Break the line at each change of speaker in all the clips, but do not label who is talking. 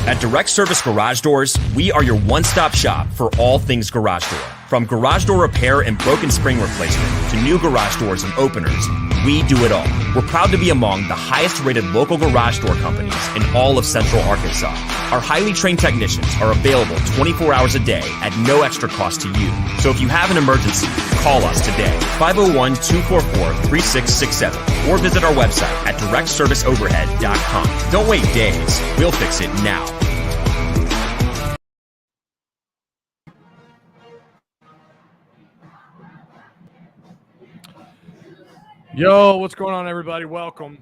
At Direct Service Garage Doors, we are your one-stop shop for all things garage door. From garage door repair and broken spring replacement to new garage doors and openers, we do it all. We're proud to be among the highest-rated local garage door companies in all of Central Arkansas. Our highly trained technicians are available 24 hours a day at no extra cost to you. So if you have an emergency, call us today, 501-244-3667, or visit our website at directserviceoverhead.com. Don't wait days. We'll fix it now.
Yo, what's going on, everybody? Welcome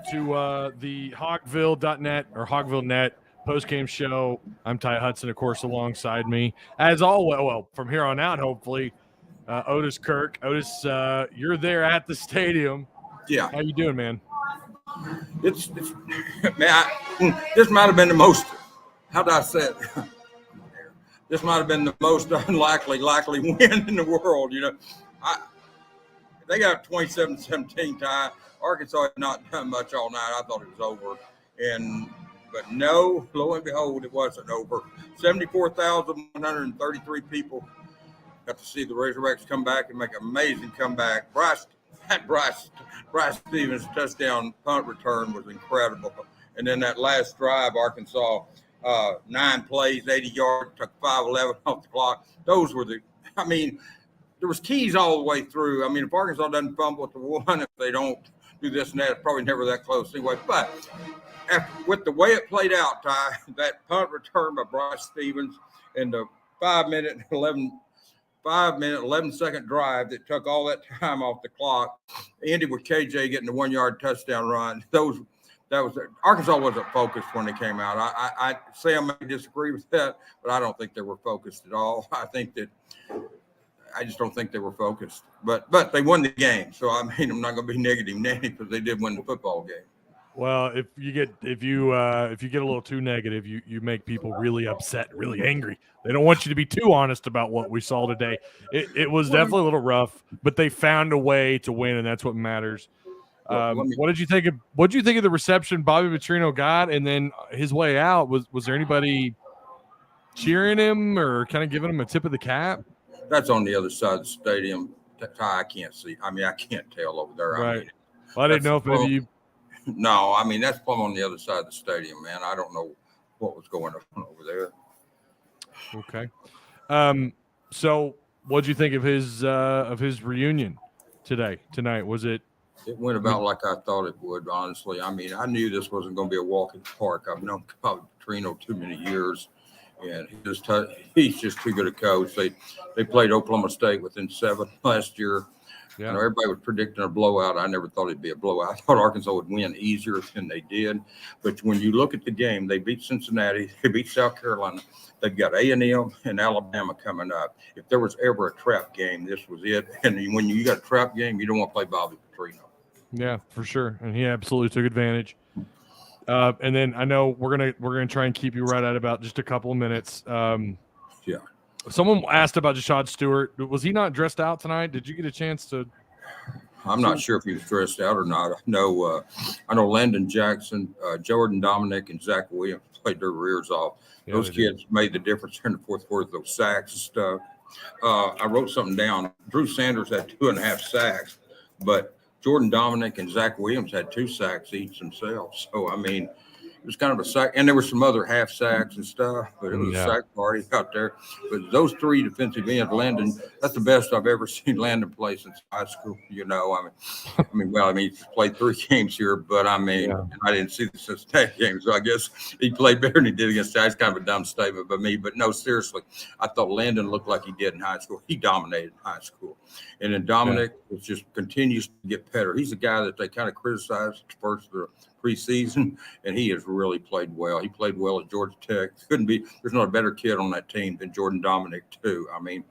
to the Hogville.net or Hogville.net post-game show. I'm Ty Hudson, of course, alongside me. As always, well, from here on out, hopefully, Otis, Kirk. Otis, you're there at the stadium.
Yeah.
How you doing, man?
It's man, this might have been the most, how did I say it? This might have been the most unlikely win in the world, you know. They got 27-17 tie. Arkansas had not done much all night. I thought it was over. But no, lo and behold, it wasn't over. 74,133 people got to see the Razorbacks come back and make an amazing comeback. Bryce Stevens' touchdown punt return was incredible. And then that last drive, Arkansas, 9 plays, 80 yards, took 5-11 off the clock. Those were there was keys all the way through. I mean, if Arkansas doesn't fumble at the one, if they don't do this and that, it's probably never that close anyway. But with the way it played out, Ty, that punt return by Bryce Stevens and the 5-minute, 11-second drive that took all that time off the clock, ended with KJ getting the 1-yard touchdown run. Arkansas wasn't focused when they came out. I say I may disagree with that, but I don't think they were focused at all. I just don't think they were focused, but they won the game. So I mean, I'm not going to be negative Nanny because they did win the football game.
Well, if you get a little too negative, you make people really upset, really angry. They don't want you to be too honest about what we saw today. It was definitely a little rough, but they found a way to win, and that's what matters. What did you think of the reception Bobby Petrino got, and then his way out? Was there anybody cheering him or kind of giving him a tip of the cap?
That's on the other side of the stadium. I can't see. I mean, I can't tell over there.
Right.
I mean,
I didn't know if maybe you.
No, I mean, that's plumb on the other side of the stadium, man. I don't know what was going on over there.
Okay. So what'd you think of his reunion tonight? Was it?
It went about like I thought it would, honestly. I mean, I knew this wasn't going to be a walk in the park. I've known Bobby Petrino too many years. And he's just too good a coach. They played Oklahoma State within 7 last year. Yeah. Everybody was predicting a blowout. I never thought it'd be a blowout. I thought Arkansas would win easier than they did. But when you look at the game, they beat Cincinnati. They beat South Carolina. They've got A&M and Alabama coming up. If there was ever a trap game, this was it. And when you got a trap game, you don't want to play Bobby Petrino.
Yeah, for sure. And he absolutely took advantage. And then I know we're gonna try and keep you right at about just a couple of minutes.
Yeah.
Someone asked about Jashad Stewart. Was he not dressed out tonight? Did you get a chance to?
I'm not sure if he was dressed out or not. I know Landon Jackson, Jordan Dominic, and Zach Williams played their rears off. Yeah, those kids made the difference in the fourth quarter. Those sacks and stuff. I wrote something down. Drew Sanders had 2.5 sacks, but Jordan Dominic and Zach Williams had 2 sacks each themselves. So, I mean, it was kind of a sack. And there were some other half sacks and stuff, but it was a sack party out there. But those 3 defensive ends, Landon, that's the best I've ever seen Landon play since high school. You know, he's played 3 games here, but I didn't see the Cincinnati game. So I guess he played better than he did against It's kind of a dumb statement by me. But no, seriously, I thought Landon looked like he did in high school. He dominated in high school. And then Dominic just continues to get better. He's a guy that they kind of criticized first of the preseason, and he has really played well. He played well at Georgia Tech. There's not a better kid on that team than Jordan Dominic, too. I mean,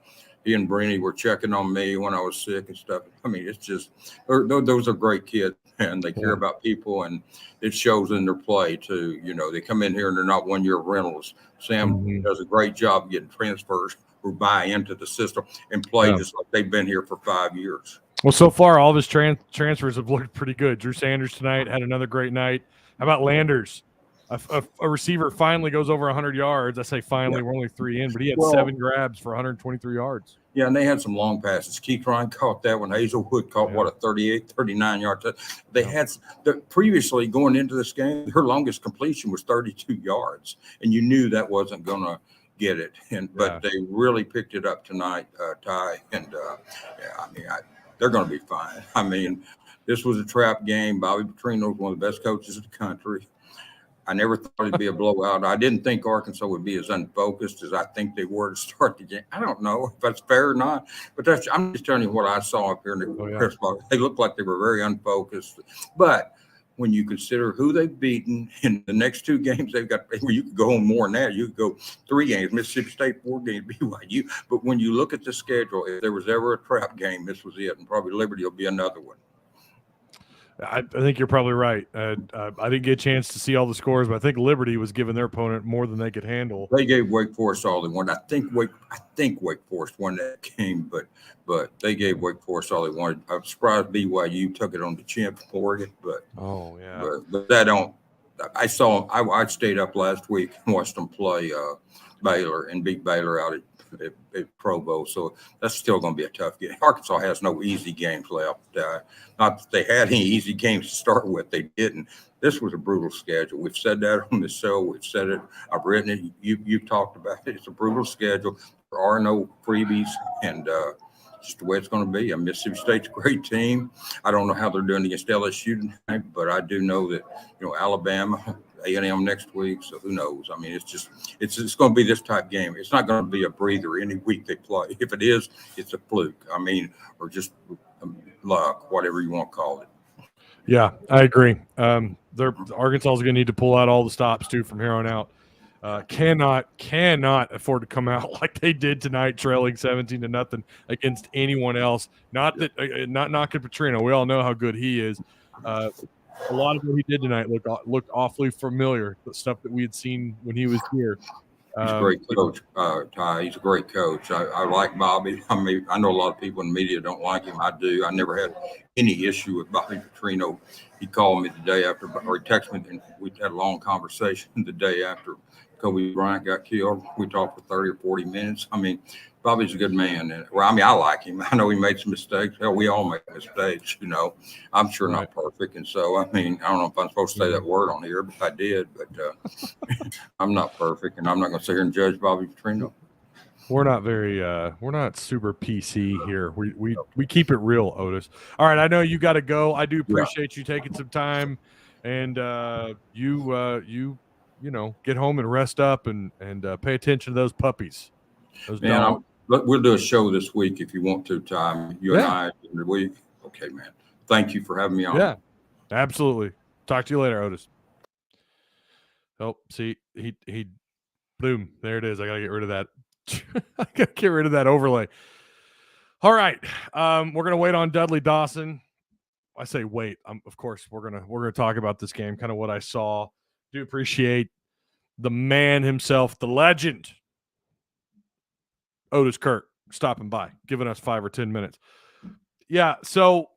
he and Brini were checking on me when I was sick and stuff. I mean, it's just, those are great kids, and they care about people, and it shows in their play, too. You know, they come in here and they're not 1-year rentals. Sam does a great job getting transfers who buy into the system and play just like they've been here for 5 years.
Well, so far, all of his transfers have looked pretty good. Drew Sanders tonight had another great night. How about Landers? a receiver finally goes over 100 yards. I say finally, we're only 3 in, but he had 7 grabs for 123 yards.
Yeah, and they had some long passes. Keith Ryan caught that one. Hazelwood caught, a 38, 39-yard touch. They had previously going into this game, their longest completion was 32 yards, and you knew that wasn't going to get it. But they really picked it up tonight, Ty. And, they're going to be fine. I mean, this was a trap game. Bobby Petrino is one of the best coaches in the country. I never thought it'd be a blowout. I didn't think Arkansas would be as unfocused as I think they were to start the game. I don't know if that's fair or not, but I'm just telling you what I saw up here in the press box. They looked like they were very unfocused. But when you consider who they've beaten in the next 2 games, they've got where you could go on more than that. You could go 3 games, Mississippi State, 4 games, BYU. But when you look at the schedule, if there was ever a trap game, this was it, and probably Liberty will be another one.
I think you're probably right. I didn't get a chance to see all the scores, but I think Liberty was giving their opponent more than they could handle.
They gave Wake Forest all they wanted. I think Wake Forest won that game, but they gave Wake Forest all they wanted. I'm surprised BYU took it on the chin from Oregon, but that don't. I stayed up last week and watched them play Baylor and beat Baylor out at Provo, so that's still going to be a tough game. Arkansas has no easy games left. Not that they had any easy games to start with. They didn't. This was a brutal schedule. We've said that on the show. We've said it. I've written it. You've talked about it. It's a brutal schedule. There are no freebies, and just the way it's going to be. Mississippi State's a great team. I don't know how they're doing against LSU tonight, but I do know that Alabama, A&M next week, so who knows? I mean, it's going to be this type game. It's not going to be a breather any week they play. If it is, it's a fluke. I mean, or just luck, whatever you want to call it.
Yeah, I agree. Arkansas is going to need to pull out all the stops too from here on out. Cannot afford to come out like they did tonight, trailing 17-0 against anyone else. Not knocking Petrino. We all know how good he is. A lot of what he did tonight looked awfully familiar. The stuff that we had seen when he was here.
He's a great coach, Ty. He's a great coach. I like Bobby. I mean, I know a lot of people in the media don't like him. I do. I never had any issue with Bobby Petrino. He called me the day after, or he texted me, and we had a long conversation the day after Kobe Bryant got killed. We talked for 30 or 40 minutes. I mean, Bobby's a good man. And, I like him. I know he made some mistakes. Hell, we all make mistakes, I'm sure not perfect. And so, I don't know if I'm supposed to say that word on here, but I did. But I'm not perfect, and I'm not going to sit here and judge Bobby Petrino.
We're not super PC here. We keep it real, Otis. All right, I know you got to go. I do appreciate you taking some time, and you get home and rest up and pay attention to those puppies.
We'll do a show this week if you want to, Ty. You and I every week. Okay, man. Thank you for having me on.
Yeah, absolutely. Talk to you later, Otis. Oh, see, he boom. There it is. I gotta get rid of that. I gotta get rid of that overlay. All right. We're gonna wait on Dudley Dawson. I say wait. Of course, we're gonna talk about this game, kind of what I saw. Do appreciate the man himself, the legend, Otis Kirk, stopping by, giving us 5 or 10 minutes. Yeah, so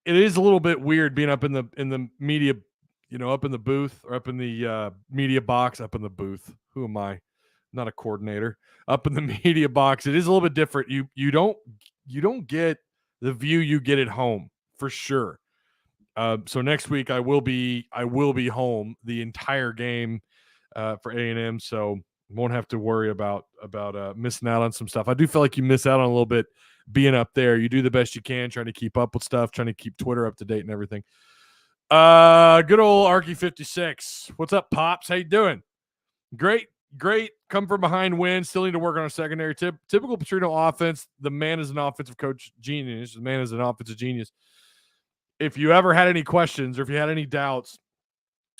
it is a little bit weird being up in the media, up in the booth or up in the media box, up in the booth. Who am I? Not a coordinator. Up in the media box, it is a little bit different. You don't get the view you get at home for sure. So next week I will be home the entire game for A&M, so won't have to worry about missing out on some stuff. I do feel like you miss out on a little bit being up there. You do the best you can, trying to keep up with stuff, trying to keep Twitter up to date and everything. Good old Arky 56. What's up, Pops? How you doing? Great. Come from behind win. Still need to work on a secondary. Typical Petrino offense. The man is an offensive coach genius. The man is an offensive genius. If you ever had any questions or if you had any doubts,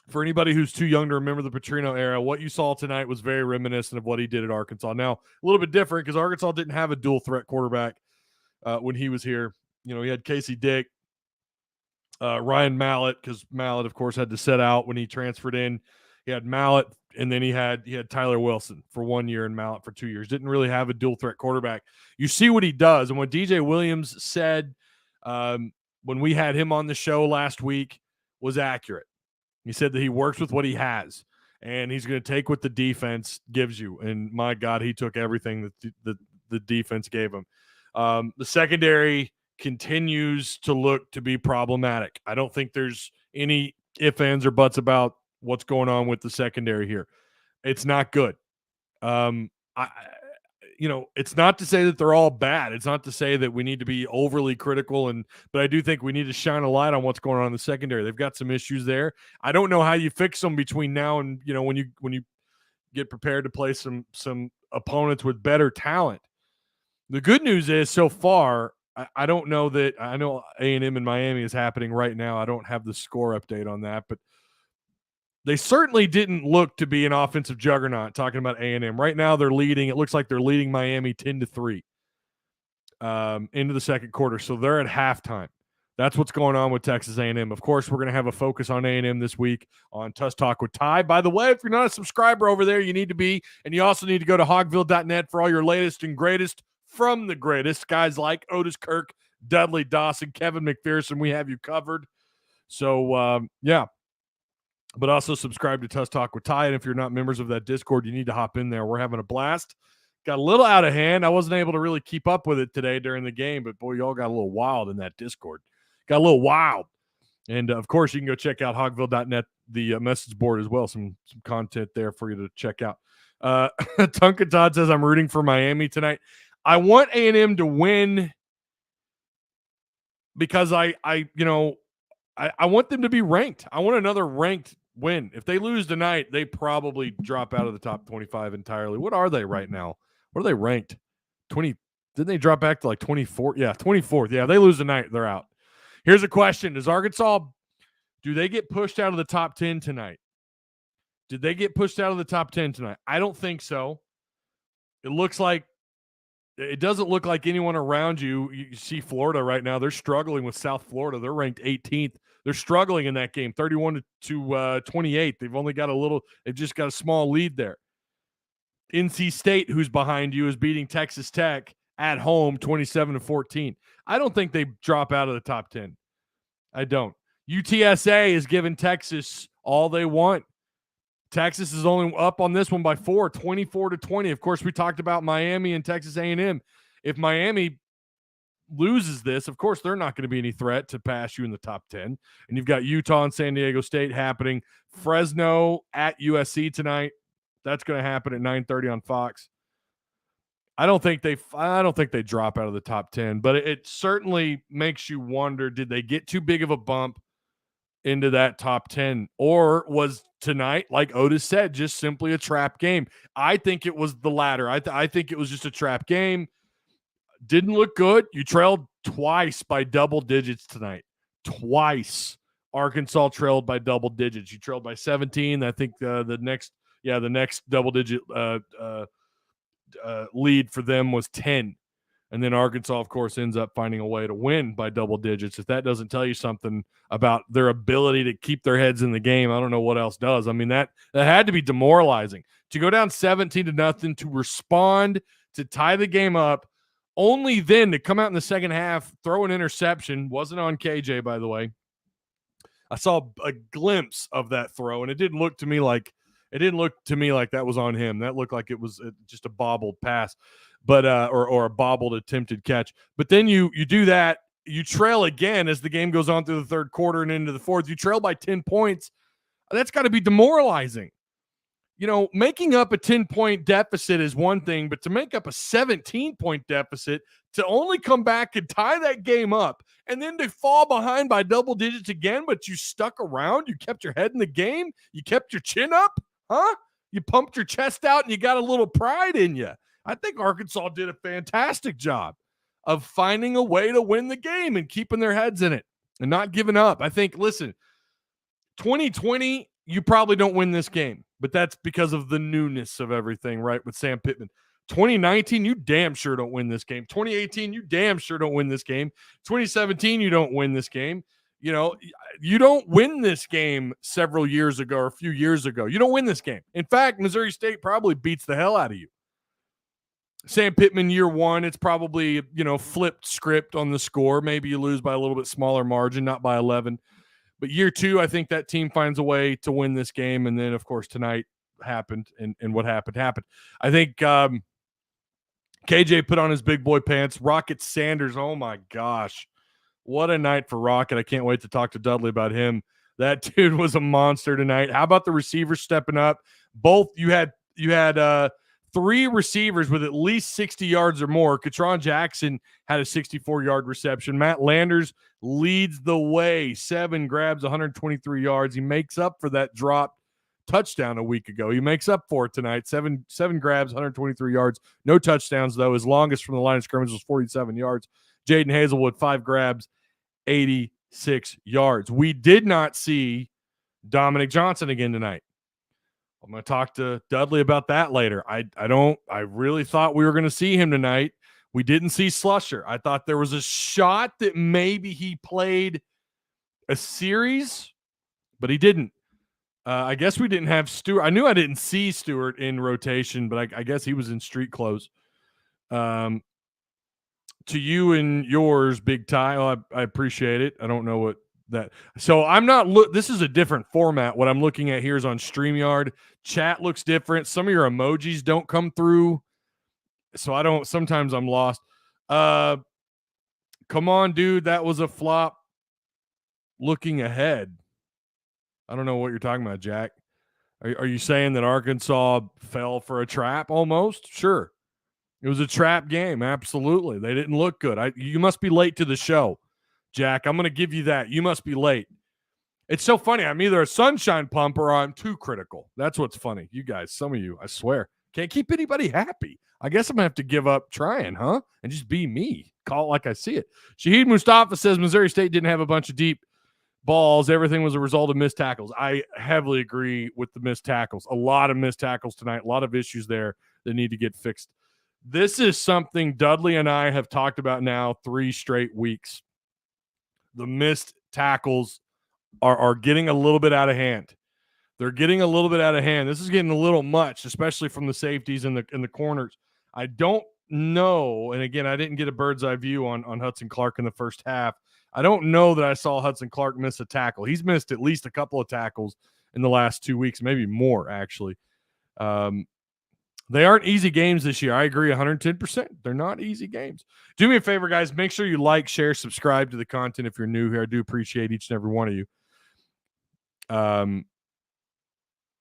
for anybody who's too young to remember the Petrino era, what you saw tonight was very reminiscent of what he did at Arkansas. Now, a little bit different because Arkansas didn't have a dual threat quarterback when he was here. He had Casey Dick, Ryan Mallett, because Mallett, of course, had to sit out when he transferred in. He had Mallett, and then he had Tyler Wilson for 1 year and Mallett for 2 years. Didn't really have a dual threat quarterback. You see what he does, and what DJ Williams said when we had him on the show last week was accurate. He said that he works with what he has. and he's going to take what the defense gives you. And my God, he took everything that the defense gave him. The secondary continues to look to be problematic. I don't think there's any ifs, ands, or buts about what's going on with the secondary here. It's not good. It's not to say that they're all bad. It's not to say that we need to be overly critical, but I do think we need to shine a light on what's going on in the secondary. They've got some issues there. I don't know how you fix them between now and when you get prepared to play some opponents with better talent. The good news is so far, I don't know that I know A&M in Miami is happening right now. I don't have the score update on that, but they certainly didn't look to be an offensive juggernaut. Talking about A&M right now, they're leading. It looks like they're leading Miami 10-3 into the second quarter. So they're at halftime. That's what's going on with Texas A&M. Of course, we're going to have a focus on A&M this week on Tuss Talk with Ty. By the way, if you're not a subscriber over there, you need to be. And you also need to go to hogville.net for all your latest and greatest from the greatest. Guys like Otis, Kirk, Dudley Dawson, Kevin McPherson. We have you covered. So, yeah. But also subscribe to Tuss Talk with Ty. And if you're not members of that Discord, you need to hop in there. We're having a blast. Got a little out of hand. I wasn't able to really keep up with it today during the game, but boy, y'all got a little wild in that Discord. Got a little wild. And of course, you can go check out hogville.net, the message board as well. Some content there for you to check out. Tonka Todd says, I'm rooting for Miami tonight. I want A&M to win because I want them to be ranked. I want another ranked win. If they lose tonight, they probably drop out of the top 25 entirely. What are they right now? What are they ranked? 20. Didn't they drop back to like 24? Yeah, 24th. Yeah, they lose tonight, they're out. Here's a question. Do they get pushed out of the top 10 tonight? Did they get pushed out of the top 10 tonight? I don't think so. It doesn't look like anyone around you. You see Florida right now. They're struggling with South Florida. They're ranked 18th. They're struggling in that game, 31 to 28. They've just got a small lead there. NC State, who's behind you, is beating Texas Tech at home 27-14. I don't think they drop out of the top 10. I don't. UTSA is giving Texas all they want. Texas is only up on this one by 4, 24-20. Of course, we talked about Miami and Texas A&M. If Miami loses this, of course, they're not going to be any threat to pass you in the top 10. And you've got Utah and San Diego State happening. Fresno at USC tonight. That's going to happen at 9:30 on Fox. I don't think they drop out of the top 10, but it certainly makes you wonder, did they get too big of a bump into that top 10, or was tonight, like Otis said, just simply a trap game? I think it was the latter. I think it was just a trap game. Didn't look good. You trailed twice by double digits tonight. Twice. Arkansas trailed by double digits. You trailed by 17. I think the next double digit lead for them was 10. And then Arkansas, of course, ends up finding a way to win by double digits. If that doesn't tell you something about their ability to keep their heads in the game, I don't know what else does. I mean, that had to be demoralizing. To go down 17-0, to respond, to tie the game up, only then to come out in the second half, throw an interception. Wasn't on KJ, by the way. I saw a glimpse of that throw, and it didn't look to me like that was on him. That looked like it was just a bobbled pass, but or a bobbled attempted catch. But then you do that, you trail again as the game goes on through the third quarter and into the fourth. You trail by 10 points. That's got to be demoralizing. Making up a 10-point deficit is one thing, but to make up a 17-point deficit, to only come back and tie that game up, and then to fall behind by double digits again, but you stuck around, you kept your head in the game, you kept your chin up, huh? You pumped your chest out, and you got a little pride in you. I think Arkansas did a fantastic job of finding a way to win the game and keeping their heads in it and not giving up. I think, listen, 2020, you probably don't win this game, but that's because of the newness of everything, right, with Sam Pittman. 2019, you damn sure don't win this game. 2018, you damn sure don't win this game. 2017, you don't win this game. You don't win this game several years ago or a few years ago. You don't win this game. In fact, Missouri State probably beats the hell out of you. Sam Pittman year one, it's probably, flipped script on the score. Maybe you lose by a little bit smaller margin, not by 11. But year two, I think that team finds a way to win this game. And then, of course, tonight, happened, and what happened. I think KJ put on his big boy pants. Rocket Sanders, oh my gosh. What a night for Rocket. I can't wait to talk to Dudley about him. That dude was a monster tonight. How about the receivers stepping up? Both you had 3 receivers with at least 60 yards or more. Katron Jackson had a 64-yard reception. Matt Landers leads the way. 7 grabs, 123 yards. He makes up for that dropped touchdown a week ago. He makes up for it tonight. 7 grabs, 123 yards. No touchdowns, though. His longest from the line of scrimmage was 47 yards. Jaden Hazelwood, 5 grabs, 86 yards. We did not see Dominic Johnson again tonight. I'm going to talk to Dudley about that later. I really thought we were going to see him tonight. We didn't see Slusher. I thought there was a shot that maybe he played a series, but he didn't. I guess we didn't have Stewart. I knew I didn't see Stewart in rotation, but I guess he was in street clothes. To you and yours, Big Ty. Oh, I appreciate it. I don't know what that. So I'm not this is a different format. What I'm looking at here is on StreamYard. Chat looks different. Some of your emojis don't come through. So sometimes I'm lost. Come on, dude. That was a flop. Looking ahead. I don't know what you're talking about, Jack. Are you saying that Arkansas fell for a trap almost? Sure. It was a trap game. Absolutely. They didn't look good. You must be late to the show, Jack. I'm going to give you that. You must be late. It's so funny. I'm either a sunshine pump or I'm too critical. That's what's funny. You guys, some of you, I swear, can't keep anybody happy. I guess I'm going to have to give up trying, huh? And just be me. Call it like I see it. Shahid Mustafa says Missouri State didn't have a bunch of deep balls. Everything was a result of missed tackles. I heavily agree with the missed tackles. A lot of missed tackles tonight. A lot of issues there that need to get fixed. This is something Dudley and I have talked about now 3 straight weeks. The missed tackles are getting a little bit out of hand. They're getting a little bit out of hand. This is getting a little much, especially from the safeties and the corners. I don't know, and again, I didn't get a bird's eye view on Hudson Clark in the first half. I don't know that I saw Hudson Clark miss a tackle. He's missed at least a couple of tackles in the last 2 weeks, maybe more, actually. They aren't easy games this year. I agree 110%. They're not easy games. Do me a favor, guys. Make sure you like, share, subscribe to the content if you're new here. I do appreciate each and every one of you.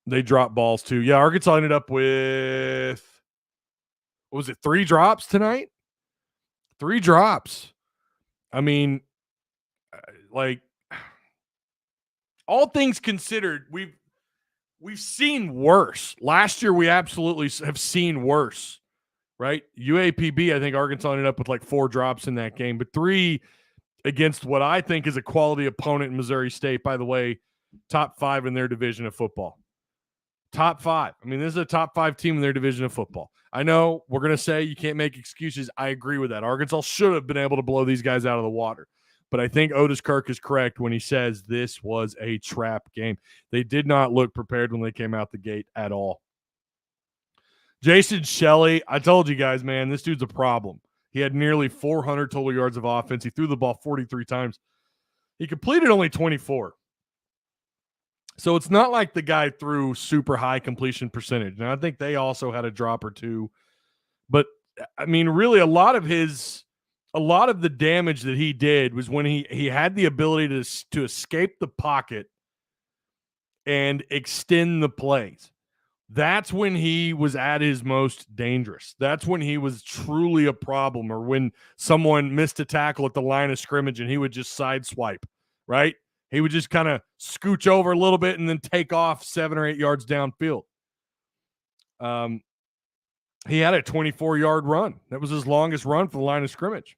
They drop balls too. Yeah, Arkansas ended up with, what was it, 3 drops tonight? 3 drops. I mean, like, all things considered, we've seen worse. Last year, we absolutely have seen worse, right? UAPB, I think Arkansas ended up with like 4 drops in that game, but 3 against what I think is a quality opponent in Missouri State. By the way, top 5 in their division of football. Top 5. I mean, this is a top 5 team in their division of football. I know we're going to say you can't make excuses. I agree with that. Arkansas should have been able to blow these guys out of the water. But I think Otis Kirk is correct when he says this was a trap game. They did not look prepared when they came out the gate at all. Jason Shelley, I told you guys, man, this dude's a problem. He had nearly 400 total yards of offense. He threw the ball 43 times. He completed only 24. So it's not like the guy threw super high completion percentage. Now, I think they also had a drop or 2. But, I mean, really a lot of the damage that he did was when he had the ability to escape the pocket and extend the plays. That's when he was at his most dangerous. That's when he was truly a problem, or when someone missed a tackle at the line of scrimmage and he would just sideswipe, right? He would just kind of scooch over a little bit and then take off 7 or 8 yards downfield. He had a 24-yard run. That was his longest run for the line of scrimmage.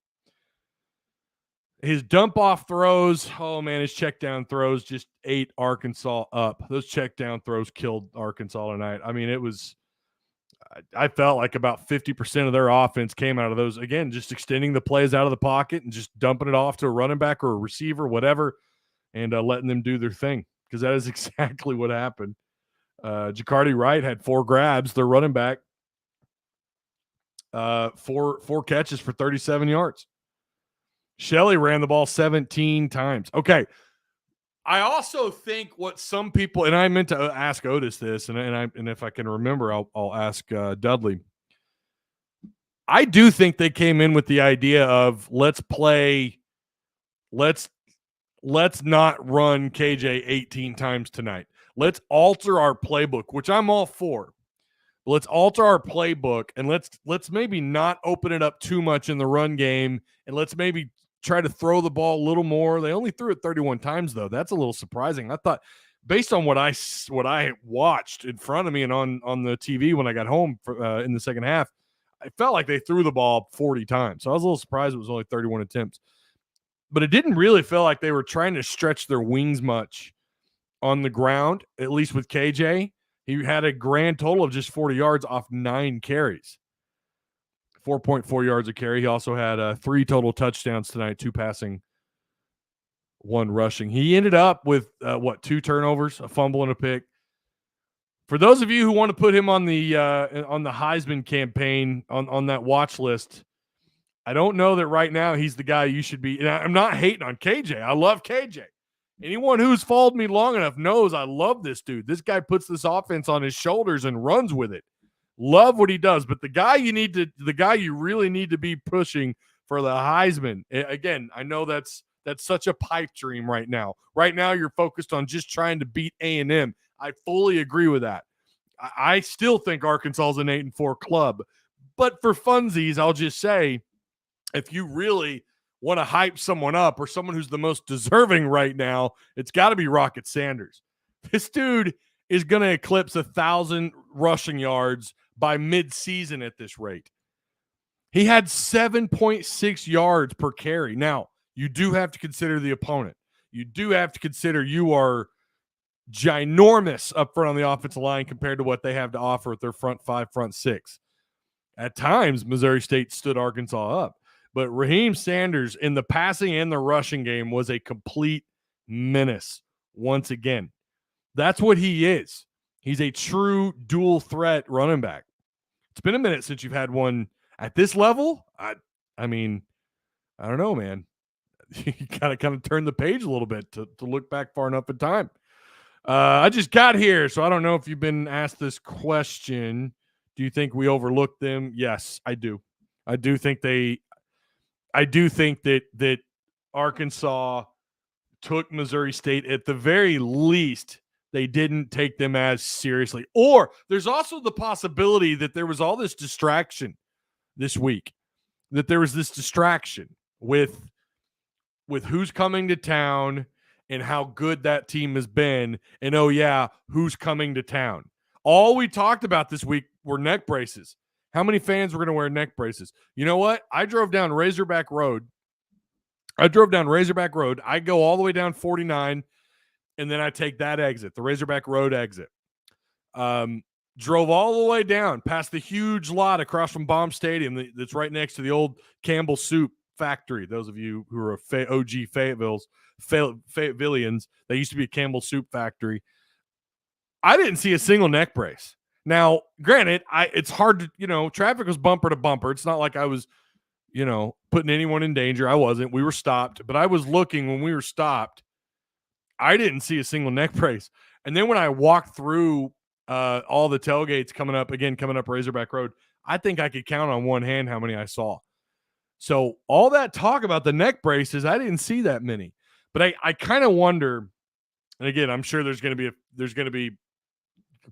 His dump-off throws, oh, man, his check-down throws just ate Arkansas up. Those check-down throws killed Arkansas tonight. I mean, I felt like about 50% of their offense came out of those. Again, just extending the plays out of the pocket and just dumping it off to a running back or a receiver, whatever, and letting them do their thing, because that is exactly what happened. Jacardi Wright had 4 grabs, their running back, 4 catches for 37 yards. Shelley ran the ball 17 times. Okay, I also think what some people, and I meant to ask Otis this, and if I can remember, I'll ask Dudley. I do think they came in with the idea of let's not run KJ 18 times tonight. Let's alter our playbook, which I'm all for. Let's alter our playbook and let's maybe not open it up too much in the run game, and let's maybe try to throw the ball a little more. They only threw it 31 times though. That's a little surprising. I thought, based on what I watched in front of me and on the TV when I got home in the second half, I felt like they threw the ball 40 times. So I was a little surprised it was only 31 attempts. But it didn't really feel like they were trying to stretch their wings much on the ground, at least with KJ. He had a grand total of just 40 yards off 9 carries. 4.4 yards a carry. He also had 3 total touchdowns tonight, 2 passing, 1 rushing. He ended up with, 2 turnovers, a fumble and a pick. For those of you who want to put him on the Heisman campaign on that watch list, I don't know that right now he's the guy you should be. And I'm not hating on KJ. I love KJ. Anyone who's followed me long enough knows I love this dude. This guy puts this offense on his shoulders and runs with it. Love what he does. But the guy you really need to be pushing for the Heisman. Again, I know that's such a pipe dream right now. Right now you're focused on just trying to beat A&M. I fully agree with that. I still think Arkansas is an 8-4 club. But for funsies, I'll just say, if you really want to hype someone up or someone who's the most deserving right now, it's got to be Rocket Sanders. This dude is going to eclipse 1,000 rushing yards by mid-season at this rate. He had 7.6 yards per carry. Now, you do have to consider the opponent. You do have to consider you are ginormous up front on the offensive line compared to what they have to offer with their front 5, front 6. At times, Missouri State stood Arkansas up. But Raheem Sanders in the passing and the rushing game was a complete menace once again. That's what he is. He's a true dual threat running back. It's been a minute since you've had one at this level. I mean, I don't know, man. You gotta kind of turn the page a little bit to look back far enough in time. I just got here, so I don't know if you've been asked this question. Do you think we overlooked them? Yes, I do. I do think that Arkansas took Missouri State. At the very least, they didn't take them as seriously. Or there's also the possibility that there was all this distraction this week, that there was this distraction with who's coming to town and how good that team has been. And, oh, yeah, who's coming to town. All we talked about this week were neck braces. How many fans were going to wear neck braces? You know what? I drove down Razorback Road. I go all the way down 49, and then I take that exit, the Razorback Road exit. Drove all the way down past the huge lot across from Baum Stadium that's right next to the old Campbell Soup factory. Those of you who are OG Fayettevilleans, they used to be a Campbell Soup factory. I didn't see a single neck brace. Now, granted, it's hard to, traffic was bumper to bumper. It's not like I was, putting anyone in danger. I wasn't. We were stopped. But I was looking when we were stopped. I didn't see a single neck brace. And then when I walked through all the tailgates coming up Razorback Road, I think I could count on one hand how many I saw. So all that talk about the neck braces, I didn't see that many. But I kind of wonder, and again, I'm sure there's going to be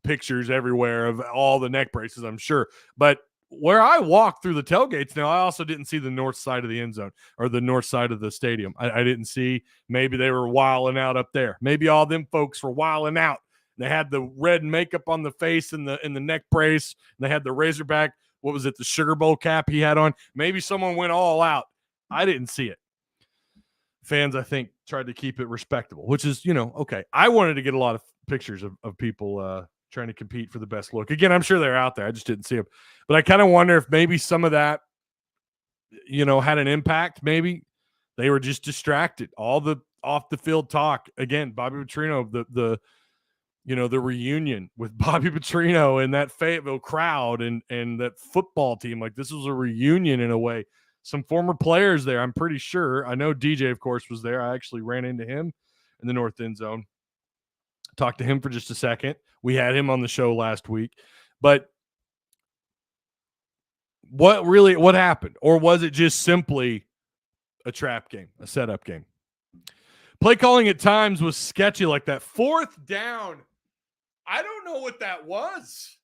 pictures everywhere of all the neck braces, I'm sure. But where I walked through the tailgates now, I also didn't see the north side of the end zone or the north side of the stadium. I didn't see. Maybe they were wilding out up there. Maybe all them folks were wilding out. They had the red makeup on the face and the neck brace. And they had the Razorback, what was it, the Sugar Bowl cap he had on. Maybe someone went all out. I didn't see it. Fans, I think, tried to keep it respectable, which is, okay. I wanted to get a lot of pictures of people trying to compete for the best look. Again, I'm sure they're out there. I just didn't see them. But I kind of wonder if maybe some of that, had an impact. Maybe they were just distracted. All the off the field talk. Again, Bobby Petrino, the reunion with Bobby Petrino and that Fayetteville crowd and that football team. Like, this was a reunion in a way. Some former players there, I'm pretty sure. I know DJ, of course, was there. I actually ran into him in the north end zone. Talked to him for just a second. We had him on the show last week. But what happened? Or was it just simply a trap game, a setup game? Play calling at times was sketchy like that. 4th down. I don't know what that was.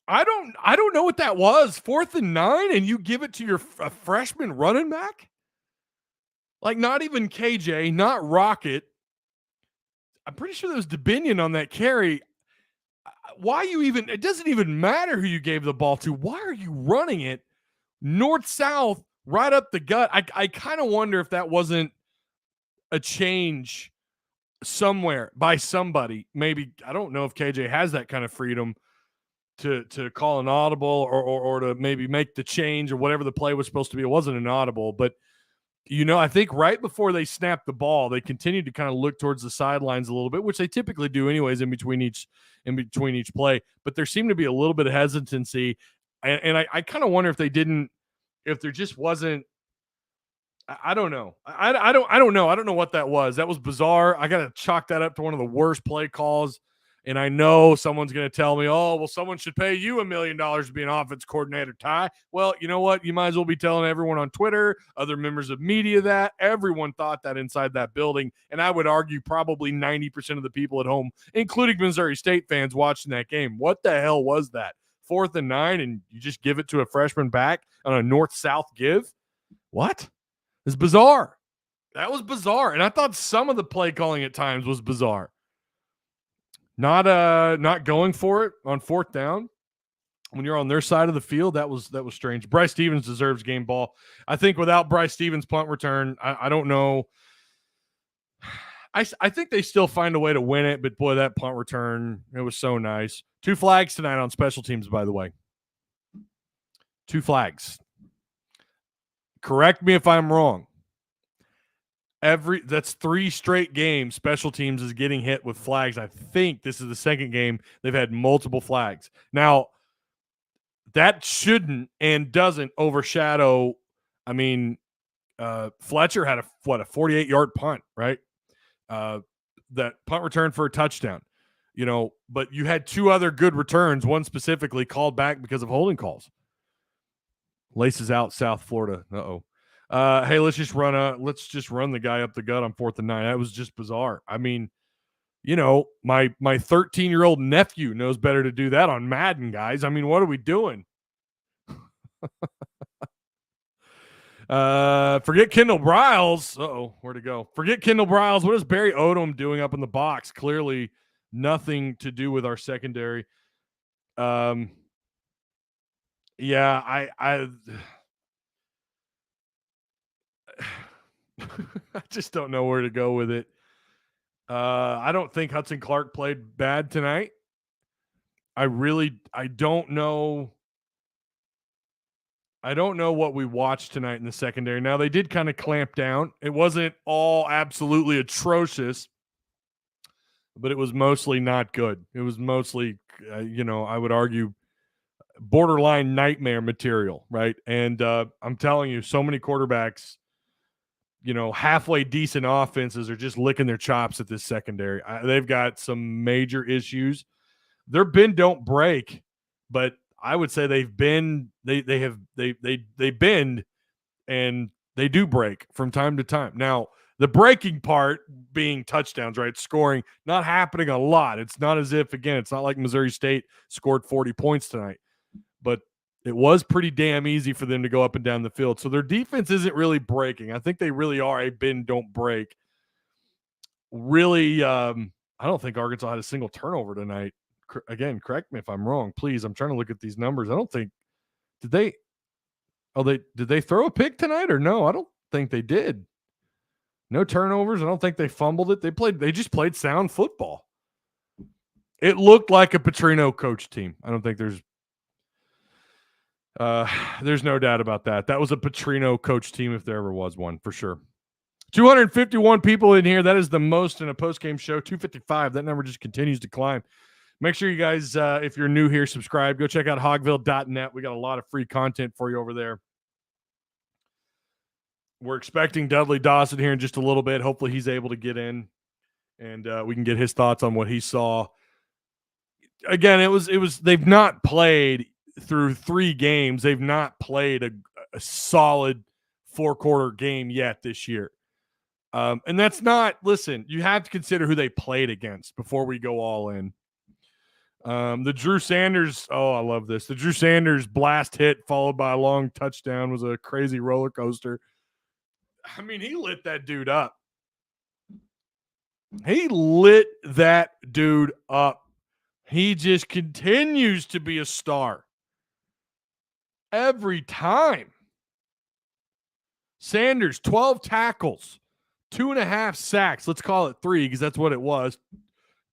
I don't know what that was. 4th and 9, and you give it to your freshman running back? Like, not even KJ, not Rocket. I'm pretty sure there was Dubinion on that carry. Why you even, it doesn't even matter who you gave the ball to. Why are you running it north-south right up the gut? I kind of wonder if that wasn't a change somewhere by somebody. Maybe, I don't know if KJ has that kind of freedom to call an audible or to maybe make the change or whatever the play was supposed to be. It wasn't an audible, but I think right before they snapped the ball, they continued to kind of look towards the sidelines a little bit, which they typically do anyways in between each play. But there seemed to be a little bit of hesitancy, and I kind of wonder if there just wasn't. I don't know. I don't know. I don't know what that was. That was bizarre. I got to chalk that up to one of the worst play calls. And I know someone's going to tell me, oh, well, someone should pay you $1 million to be an offense coordinator, Ty. Well, you know what? You might as well be telling everyone on Twitter, other members of media that. Everyone thought that inside that building. And I would argue probably 90% of the people at home, including Missouri State fans watching that game. What the hell was that? 4th and 9, and you just give it to a freshman back on a north-south give? What? It's bizarre. That was bizarre. And I thought some of the play calling at times was bizarre. Not going for it on 4th down when you're on their side of the field. That was strange. Bryce Stevens deserves game ball. I think without Bryce Stevens' punt return, I don't know. I think they still find a way to win it, but boy, that punt return, it was so nice. 2 flags tonight on special teams, by the way. 2 flags. Correct me if I'm wrong. That's 3 straight games special teams is getting hit with flags. I think this is the second game they've had multiple flags. Now, that shouldn't and doesn't overshadow. I mean, Fletcher had a 48-yard punt, right? That punt return for a touchdown, but you had 2 other good returns, one specifically called back because of holding calls. Laces out South Florida. Uh-oh. Hey, let's just run the guy up the gut on 4th and 9. That was just bizarre. I mean, my 13-year-old nephew knows better to do that on Madden, guys. I mean, what are we doing? Forget Kendall Briles. Uh-oh, where'd it go? Forget Kendall Briles. What is Barry Odom doing up in the box? Clearly nothing to do with our secondary. Yeah, I I just don't know where to go with it. I don't think Hudson Clark played bad tonight. I don't know. I don't know what we watched tonight in the secondary. Now, they did kind of clamp down. It wasn't all absolutely atrocious, but it was mostly not good. It was mostly, I would argue, borderline nightmare material, right? And I'm telling you, so many quarterbacks, halfway decent offenses are just licking their chops at this secondary. They've got some major issues. Their bend don't break, but I would say they bend and they do break from time to time. Now, the breaking part being touchdowns, right? Scoring, not happening a lot. It's not as if, again, it's not like Missouri State scored 40 points tonight, but it was pretty damn easy for them to go up and down the field. So their defense isn't really breaking. I think they really are a bend, don't break. Really, I don't think Arkansas had a single turnover tonight. Again, correct me if I'm wrong, please. I'm trying to look at these numbers. I don't think did they throw a pick tonight or no? I don't think they did. No turnovers. I don't think they fumbled it. They just played sound football. It looked like a Petrino coach team. I don't think there's no doubt about that. That was a Petrino coach team if there ever was one, for sure. 251 people in here. That is the most in a post-game show. 255. That number just continues to climb. Make sure you guys, if you're new here, subscribe. Go check out hogville.net. We got a lot of free content for you over there. We're expecting Dudley Dawson here in just a little bit. Hopefully he's able to get in and we can get his thoughts on what he saw. Again, it was they've not played through 3 games. They've not played a solid 4-quarter game yet this year. And that's not, listen, you have to consider who they played against before we go all in. The Drew Sanders, I love this. The Drew Sanders blast hit followed by a long touchdown was a crazy roller coaster. I mean, he lit that dude up. He lit that dude up. He just continues to be a star. Every time. Sanders, 12 tackles, 2.5 sacks. Let's call it 3 because that's what it was.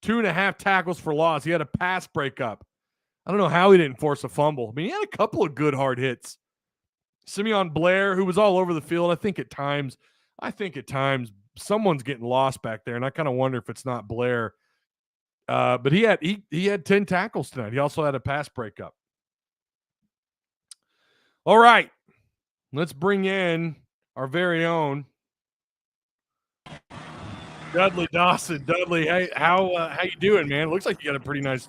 2.5 tackles for loss. He had a pass breakup. I don't know how he didn't force a fumble. I mean, he had a couple of good hard hits. Simeon Blair, who was all over the field, I think at times someone's getting lost back there, and I kind of wonder if it's not Blair. But he had 10 tackles tonight. He also had a pass breakup. All right, let's bring in our very own Dudley Dawson. Dudley, hey, how you doing, man? It looks like you got a pretty nice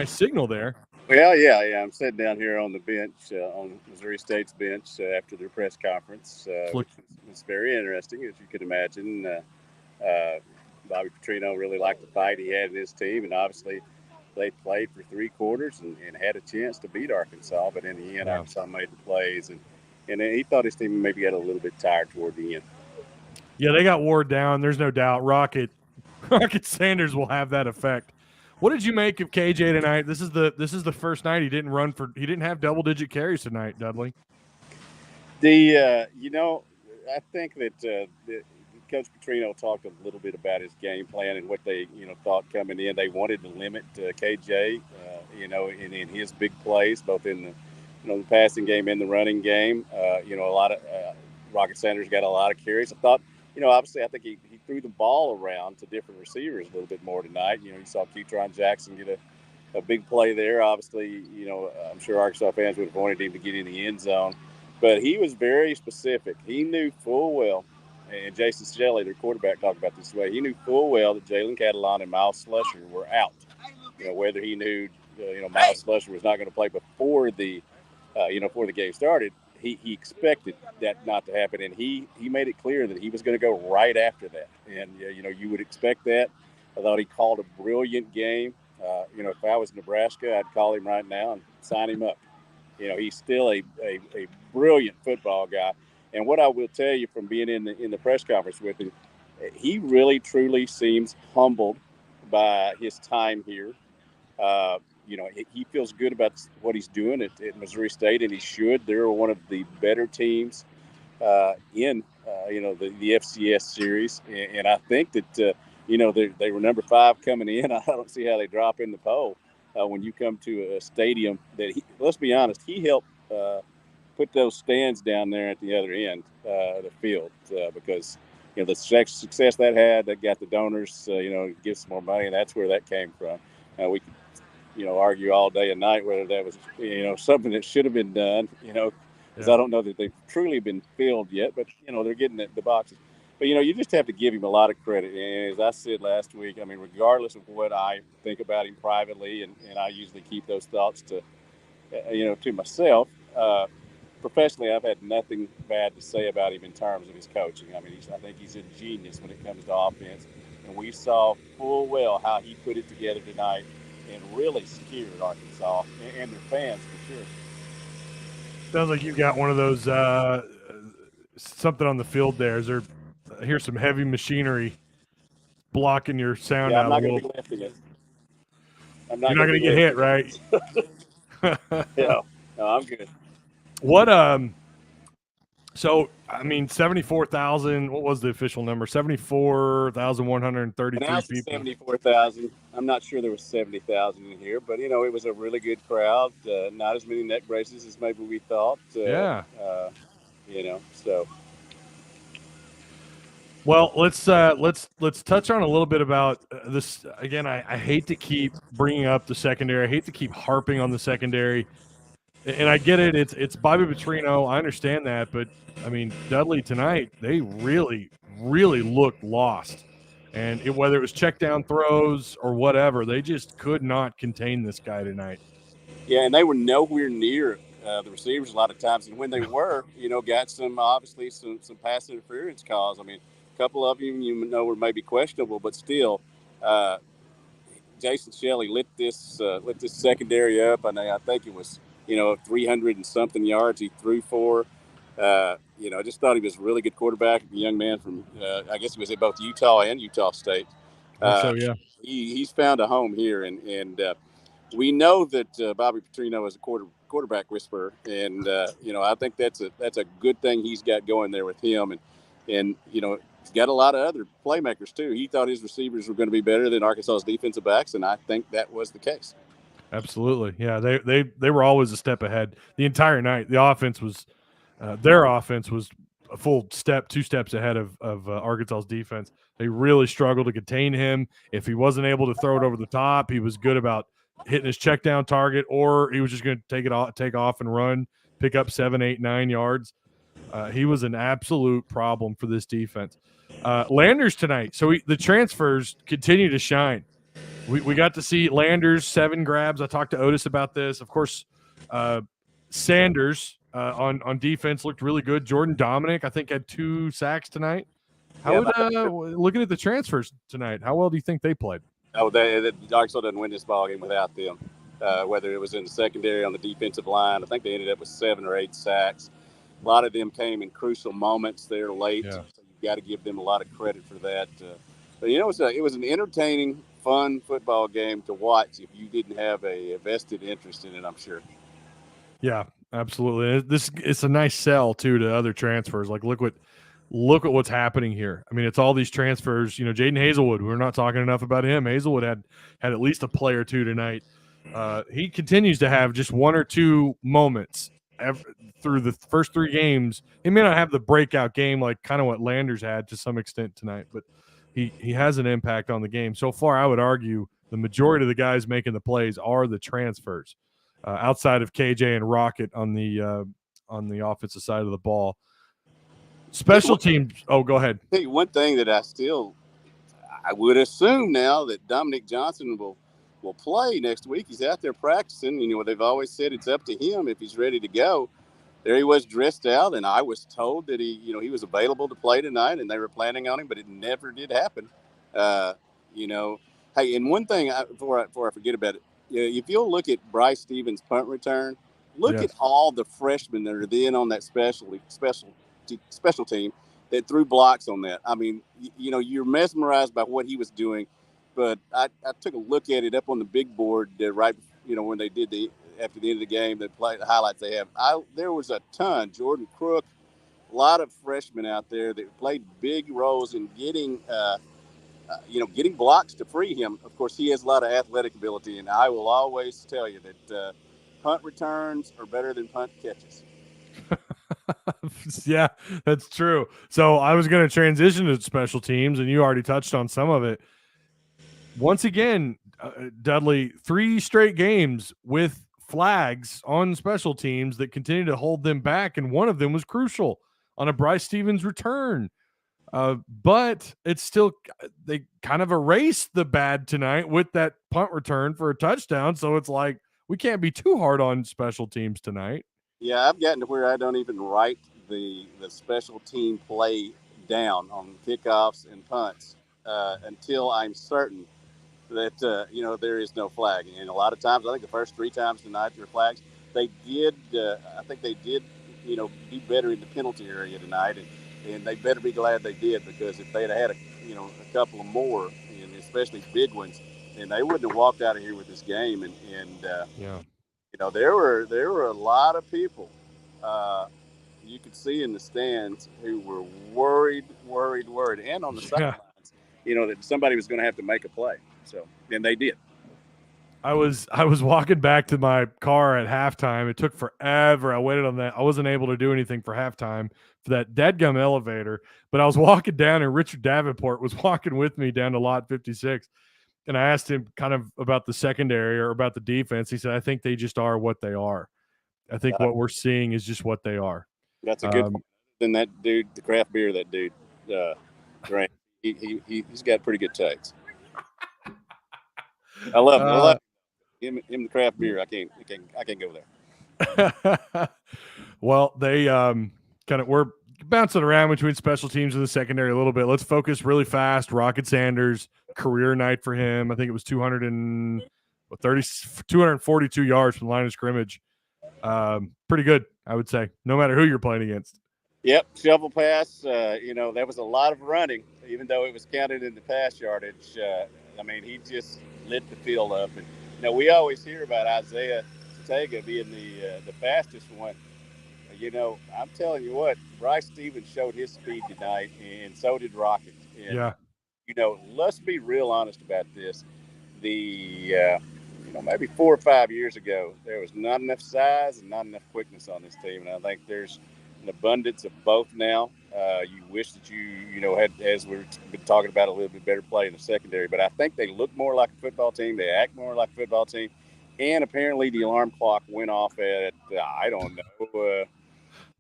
signal there.
Well, yeah. I'm sitting down here on the bench, on Missouri State's bench after their press conference. Which was very interesting, as you could imagine. Bobby Petrino really liked the fight he had in his team, and obviously they played for 3 quarters and had a chance to beat Arkansas, but in the end, Arkansas made the plays, and he thought his team maybe got a little bit tired toward the end.
Yeah, they got wore down. There's no doubt. Rocket Sanders will have that effect. What did you make of KJ tonight? This is the first night he didn't have double-digit carries tonight, Dudley.
I think that Coach Petrino talked a little bit about his game plan and what they thought coming in. They wanted to limit KJ, in his big plays, both in the passing game and the running game. A lot of Rocket Sanders got a lot of carries. I thought. Obviously, I think he threw the ball around to different receivers a little bit more tonight. You saw Ketron Jackson get a big play there. Obviously, I'm sure Arkansas fans would have wanted him to get in the end zone. But he was very specific. He knew full well, and Jason Shelley, their quarterback, talked about this way. He knew full well that Jalen Catalon and Miles Slusher were out. Whether he knew, Miles Slusher was not going to play before the game started. He expected that not to happen, and he made it clear that he was going to go right after that. And, you would expect that. I thought he called a brilliant game. If I was Nebraska, I'd call him right now and sign him up. He's still a brilliant football guy. And what I will tell you from being in the press conference with him, he really, truly seems humbled by his time here. He feels good about what he's doing at Missouri State, and he should. They're one of the better teams in the FCS series, and I think that they were number 5 coming in. I don't see how they drop in the poll when you come to a stadium that let's be honest, he helped put those stands down there at the other end of the field because the success that got the donors give some more money, and that's where that came from. We could argue all day and night whether that was, something that should have been done, because I don't know that they've truly been filled yet, but, they're getting the boxes. But, you just have to give him a lot of credit. And as I said last week, I mean, regardless of what I think about him privately, and I usually keep those thoughts to myself, professionally, I've had nothing bad to say about him in terms of his coaching. I mean, I think he's a genius when it comes to offense. And we saw full well how he put it together tonight and really scared Arkansas and their fans for sure.
Sounds like you've got one of those something on the field there. Is there? I hear some heavy machinery blocking your sound out a little.
I'm not going to be lifting it.
You're not going to get hit, right?
Yeah, no, I'm good.
What? So I mean, 74,000. What was the official number? 74,133 people.
74,000. I'm not sure there was 70,000 in here, but it was a really good crowd. Not as many neck braces as maybe we thought.
Yeah.
So.
Well, let's touch on a little bit about this again. I hate to keep bringing up the secondary. I hate to keep harping on the secondary. And I get it. It's Bobby Petrino. I understand that, but I mean Dudley tonight, they really, really looked lost. And whether it was check down throws or whatever, they just could not contain this guy tonight.
Yeah, and they were nowhere near the receivers a lot of times. And when they were, got some pass interference calls. I mean, a couple of them were maybe questionable, but still, Jason Shelley lit this secondary up. And I think it was 300 and something yards he threw for. I just thought he was a really good quarterback. A young man from I guess he was at both Utah and Utah State.
So yeah,
he's found a home here, and we know that Bobby Petrino is a quarterback whisperer, and I think that's a good thing he's got going there with him, and he's got a lot of other playmakers too. He thought his receivers were going to be better than Arkansas's defensive backs, and I think that was the case.
Absolutely, yeah. They were always a step ahead the entire night. The offense was their offense was a full step, 2 steps ahead of Arkansas's defense. They really struggled to contain him. If he wasn't able to throw it over the top, he was good about hitting his check down target, or he was just going to take off and run, pick up 7, 8, 9 yards. He was an absolute problem for this defense. Landers tonight. So the transfers continue to shine. We got to see Landers 7 grabs. I talked to Otis about this. Of course, Sanders on defense looked really good. Jordan Dominic, I think, had 2 sacks tonight. Looking at the transfers tonight, how well do you think they played?
Arkansas doesn't win this ball game without them. Whether it was in the secondary on the defensive line, I think they ended up with 7 or 8 sacks. A lot of them came in crucial moments there late. Yeah. So you've got to give them a lot of credit for that. But it was an entertaining, fun football game to watch if you didn't have a vested interest in it, I'm sure.
Yeah, absolutely. It's a nice sell too to other transfers. Like look at what's happening here. I mean, it's all these transfers. Jaden Hazelwood. We're not talking enough about him. Hazelwood had at least a play or 2 tonight. He continues to have just 1 or 2 moments through the first 3 games. He may not have the breakout game like kind of what Landers had to some extent tonight, but he has an impact on the game. So far, I would argue the majority of the guys making the plays are the transfers, outside of KJ and Rocket on the offensive side of the ball. Special teams. Oh, go ahead.
Hey, one thing that I would assume now that Dominic Johnson will play next week. He's out there practicing. They've always said it's up to him if he's ready to go. There he was dressed out, and I was told that he was available to play tonight, and they were planning on him, but it never did happen. Hey, and one thing before I forget about it, if you'll look at Bryce Stevens' punt return, look at all the freshmen that are then on that special team that threw blocks on that. I mean, you're mesmerized by what he was doing, but I took a look at it up on the big board right, when they did after the end of the game, the highlights they have. There was a ton. Jordan Crook, a lot of freshmen out there that played big roles in getting blocks to free him. Of course, he has a lot of athletic ability, and I will always tell you that punt returns are better than punt catches.
Yeah, that's true. So I was going to transition to special teams, and you already touched on some of it. Once again, Dudley, 3 straight games with flags on special teams that continue to hold them back, and one of them was crucial on a Bryce Stevens return. But it's still, they kind of erased the bad tonight with that punt return for a touchdown. So it's like we can't be too hard on special teams tonight.
Yeah, I've gotten to where I don't even write the special team play down on kickoffs and punts until I'm certain that there is no flag. And a lot of times, I think the first 3 times tonight there were flags. They did. I think they did. Do better in the penalty area tonight, and they better be glad they did, because if they'd had a couple of more, and especially big ones, then they wouldn't have walked out of here with this game. There were a lot of people you could see in the stands who were worried, and on the sidelines, that somebody was going to have to make a play. So, and they did.
I was walking back to my car at halftime. It took forever. I waited on that. I wasn't able to do anything for halftime for that dadgum elevator, but I was walking down, and Richard Davenport was walking with me down to lot 56. And I asked him kind of about the secondary or about the defense. He said, I think they just are what they are. I think what we're seeing is just what they are.
That's a good point. Then that dude, the craft beer that dude drank, he's got pretty good takes. I love him. I love him the craft beer. I can't go
there. Well, they we're bouncing around between special teams and the secondary a little bit. Let's focus really fast. Rocket Sanders, career night for him. I think it was 242 yards from the line of scrimmage. Pretty good, I would say, no matter who you're playing against.
Yep, shovel pass. There was a lot of running, even though it was counted in the pass yardage. He just lit the field up. And we always hear about Isaiah Tega being the fastest one. I'm telling you what, Bryce Stevens showed his speed tonight, and so did Rocket. And, let's be real honest about this. Maybe 4 or 5 years ago, there was not enough size and not enough quickness on this team. And I think there's an abundance of both now. You wish that you had, as we've been talking about, a little bit better play in the secondary. But I think they look more like a football team. They act more like a football team. And apparently the alarm clock went off at,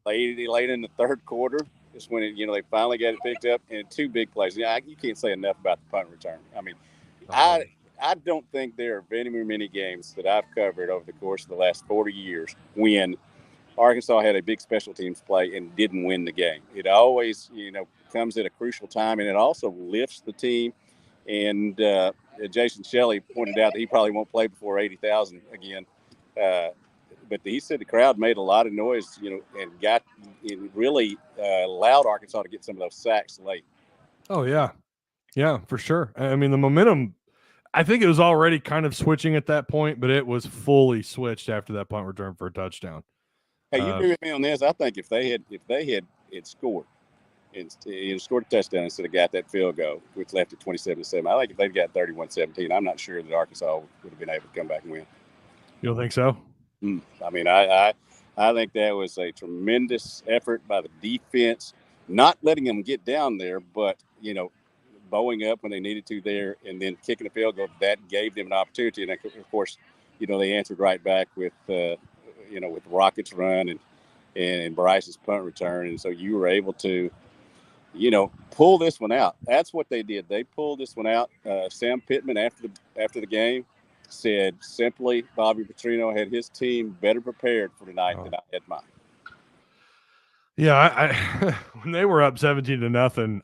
late in the third quarter. Just when they finally got it picked up, and 2 big plays. You can't say enough about the punt return. I don't think there are very many games that I've covered over the course of the last 40 years when Arkansas had a big special teams play and didn't win the game. It always, comes at a crucial time, and it also lifts the team. And Jason Shelley pointed out that he probably won't play before 80,000 again. But he said the crowd made a lot of noise, and really allowed Arkansas to get some of those sacks late.
Oh, yeah. Yeah, for sure. The momentum, I think it was already kind of switching at that point, but it was fully switched after that punt return for a touchdown.
Hey, you agree with me on this? I think if they had scored and scored a touchdown instead of got that field goal, which left it 27-7, I think if they'd got 31-17, I'm not sure that Arkansas would have been able to come back and win.
You don't think so?
I think that was a tremendous effort by the defense, not letting them get down there, but, bowing up when they needed to there and then kicking a field goal. That gave them an opportunity. And, of course, they answered right back with Rocket's run and Bryce's punt return. And so you were able to, pull this one out. That's what they did. They pulled this one out. Sam Pittman, after the game, said simply Bobby Petrino had his team better prepared for tonight than I had mine.
Yeah, I when they were up 17-0,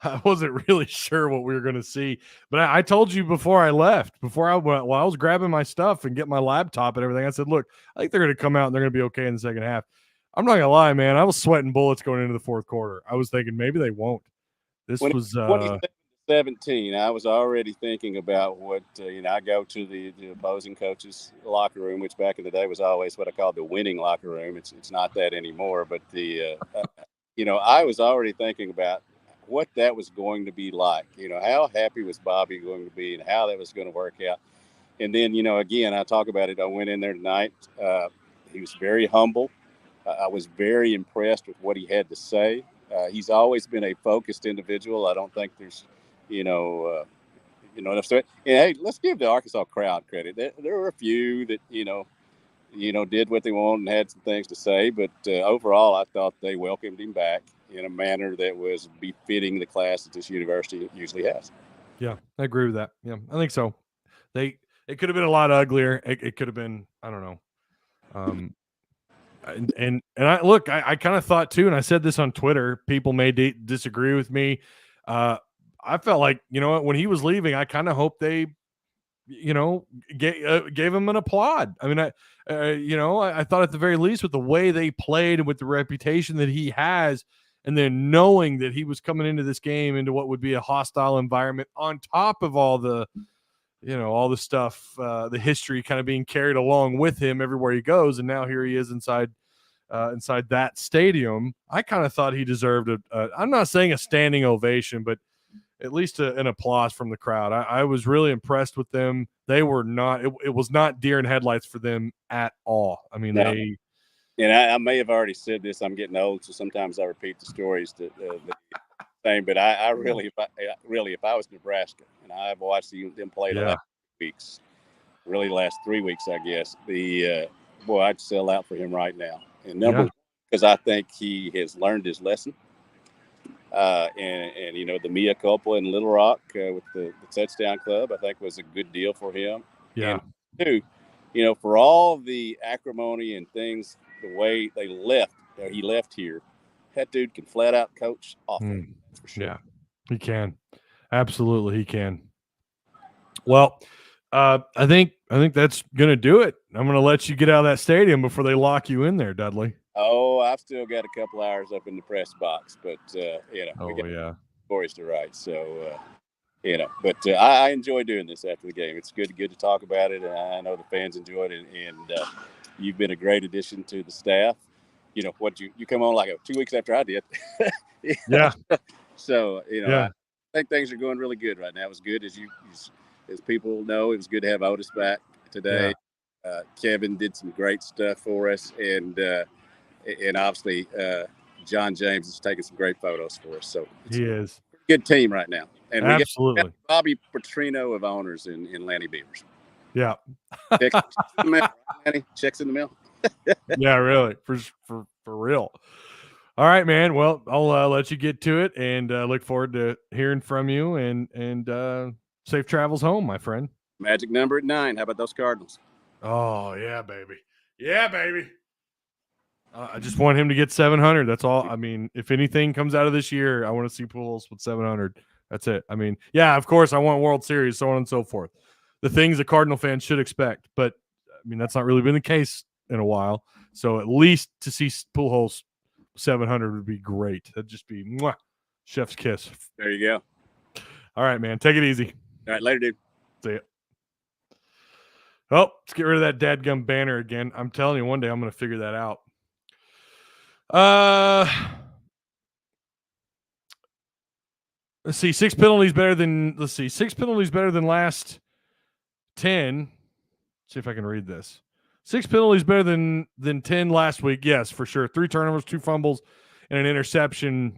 I wasn't really sure what we were going to see. But I told you before I left, while I was grabbing my stuff and getting my laptop and everything, I said, look, I think they're going to come out and they're going to be okay in the second half. I'm not going to lie, man. I was sweating bullets going into the fourth quarter. I was thinking maybe they won't. This was
27-17. I was already thinking about what, I go to the opposing coach's locker room, which back in the day was always what I called the winning locker room. It's not that anymore. But I was already thinking about what that was going to be like. How happy was Bobby going to be and how that was going to work out. And then, again, I talk about it. I went in there tonight. He was very humble. I was very impressed with what he had to say. He's always been a focused individual. I don't think there's, enough. And hey, let's give the Arkansas crowd credit. There were a few that, did what they wanted and had some things to say. But overall, I thought they welcomed him back in a manner that was befitting the class that this university usually has.
Yeah, I agree with that. Yeah, I think so. It could have been a lot uglier. It could have been, I don't know. And I kind of thought too, and I said this on Twitter, people may disagree with me. I felt like, when he was leaving, I kind of hoped they, gave him an applaud. I thought at the very least with the way they played and with the reputation that he has, and then knowing that he was coming into this game into what would be a hostile environment on top of all the, all the stuff, the history kind of being carried along with him everywhere he goes. And now here he is inside that stadium. I kind of thought he deserved I'm not saying a standing ovation, but at least an applause from the crowd. I was really impressed with them. They were not, it was not deer in headlights for them at all.
No. And I may have already said this. I'm getting old, so sometimes I repeat the stories the same. But I really, if I was Nebraska, and I've watched them play the last 3 weeks, really last 3 weeks, I guess. boy, I'd sell out for him right now. And number one, because I think he has learned his lesson. And you know, the Mia culpa in Little Rock with the touchdown club, I think was a good deal for him.
Yeah.
And two, you know, for all the acrimony and things, the way they left, he left here, that dude can flat out coach offense. For sure.
Yeah, he can. Absolutely, he can. Well, I think that's gonna do it. I'm gonna let you get out of that stadium before they lock you in there, Dudley.
Oh, I've still got a couple hours up in the press box, but you know, we got stories to write. So you know, but I enjoy doing this after the game. It's good to talk about it, and I know the fans enjoy it. And you've been a great addition to the staff. You know what? You come on like 2 weeks after I did.
Yeah.
So you know, I think things are going really good right now. It was good as people know. It was good to have Otis back today. Yeah. Kevin did some great stuff for us, and obviously John James is taking some great photos for us. So
he is
a good team right now. And
absolutely,
we got Bobby Petrino of owners in Lanny Beavers.
Yeah.
Checks in the mail, Lanny. Checks in the mail.
Yeah, really, for real. All right, man. Well, I'll let you get to it, and look forward to hearing from you. And safe travels home, my friend.
Magic number at 9. How about those Cardinals?
Oh yeah, baby. Yeah, baby. I just want him to get 700. That's all. I mean, if anything comes out of this year, I want to see Pujols with 700. That's it. I mean, yeah, of course, I want World Series, so on and so forth. The things the Cardinal fans should expect. But, I mean, that's not really been the case in a while. So at least to see Pujols 700 would be great. That'd just be mwah, chef's kiss.
There you go.
All right, man. Take it easy.
All right, later, dude.
See ya. Oh, let's get rid of that dadgum banner again. I'm telling you, one day I'm going to figure that out. Let's see. 6 penalties better than last 10. See if I can read this. 6 penalties better than 10 last week. Yes, for sure. 3 turnovers, 2 fumbles, and an interception.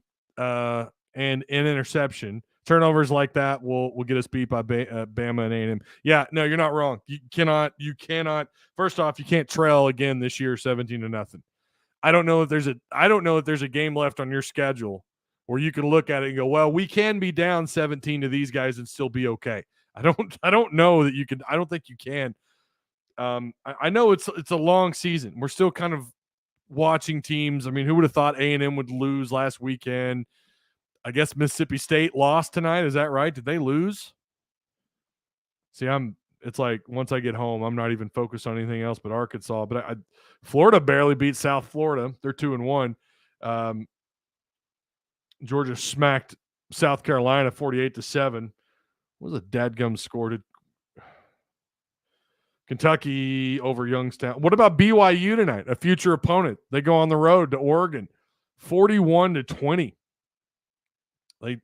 Turnovers like that will get us beat by Bama and A&M. Yeah, no, you're not wrong. You cannot. First off, you can't trail again this year 17-0. I don't know if there's a game left on your schedule where you can look at it and go, well, we can be down 17 to these guys and still be okay. I don't know that you can. I don't think you can. I know it's a long season. We're still kind of watching teams. I mean, who would have thought A&M would lose last weekend? I guess Mississippi State lost tonight. Is that right? Did they lose? See, it's like once I get home, I'm not even focused on anything else but Arkansas. But Florida barely beat South Florida. They're 2-1. Georgia smacked South Carolina 48-7. What was a dadgum score? Kentucky over Youngstown. What about BYU tonight? A future opponent. They go on the road to Oregon, 41-20. They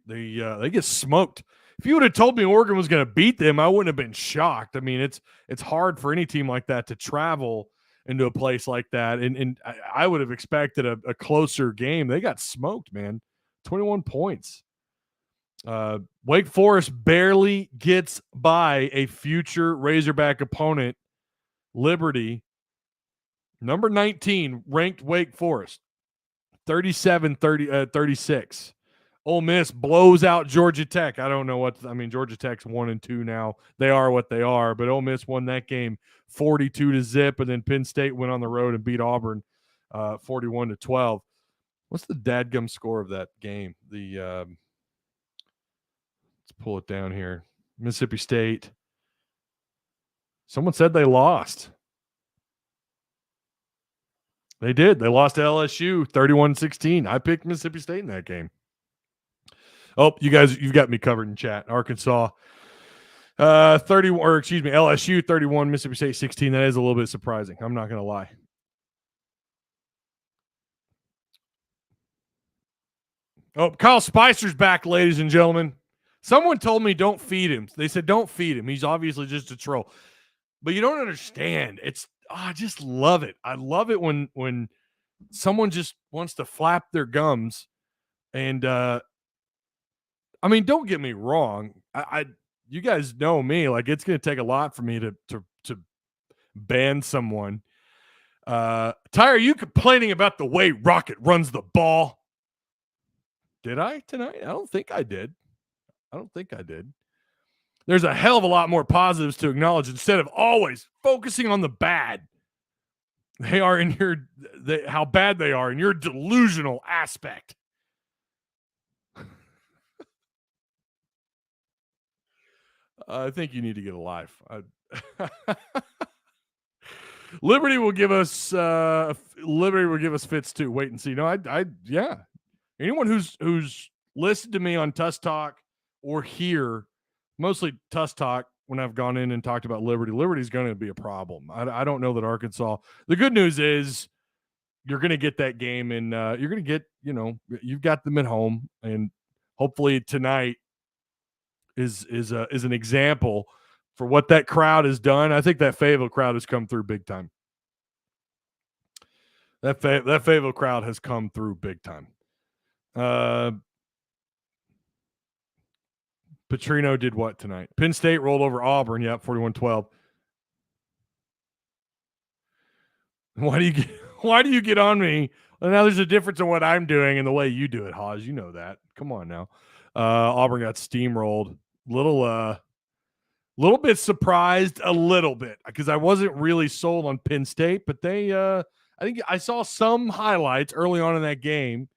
get smoked. If you would have told me Oregon was going to beat them, I wouldn't have been shocked. I mean, it's hard for any team like that to travel into a place like that, and I would have expected a closer game. They got smoked, man. 21 points. Wake Forest barely gets by a future Razorback opponent, Liberty. Number 19 ranked Wake Forest, 37-36. Ole Miss blows out Georgia Tech. I don't know Georgia Tech's 1-2 now. They are what they are, but Ole Miss won that game 42-0, and then Penn State went on the road and beat Auburn 41-12. What's the dadgum score of that game? Let's pull it down here. Mississippi State. Someone said they lost. They did. They lost to LSU 31-16. I picked Mississippi State in that game. Oh, you've got me covered in chat. Arkansas, LSU 31, Mississippi State 16. That is a little bit surprising. I'm not going to lie. Oh, Kyle Spicer's back, ladies and gentlemen. Someone told me don't feed him. They said don't feed him. He's obviously just a troll. But you don't understand. I just love it. I love it when someone just wants to flap their gums. And don't get me wrong. You guys know me. Like, it's going to take a lot for me to ban someone. Ty, are you complaining about the way Rocket runs the ball? Did I tonight? I don't think I did. There's a hell of a lot more positives to acknowledge instead of always focusing on the bad. They are in how bad they are in your delusional aspect. I think you need to get a life. Liberty will give us fits too. Wait and see. No, yeah. Anyone who's listened to me on Tuss Talk or here, mostly Tuss Talk, when I've gone in and talked about Liberty's going to be a problem. I don't know that Arkansas. The good news is you're going to get that game, and you're going to get, you've got them at home, and hopefully tonight is an example for what that crowd has done. I think that Fayetteville crowd has come through big time. That Fayetteville crowd has come through big time. Petrino did what tonight? Penn State rolled over Auburn. Yep, 41-12. Why do you get on me? Well, now there's a difference in what I'm doing and the way you do it, Haas. You know that. Come on now. Auburn got steamrolled. Little bit surprised, a little bit, because I wasn't really sold on Penn State, but they I think I saw some highlights early on in that game.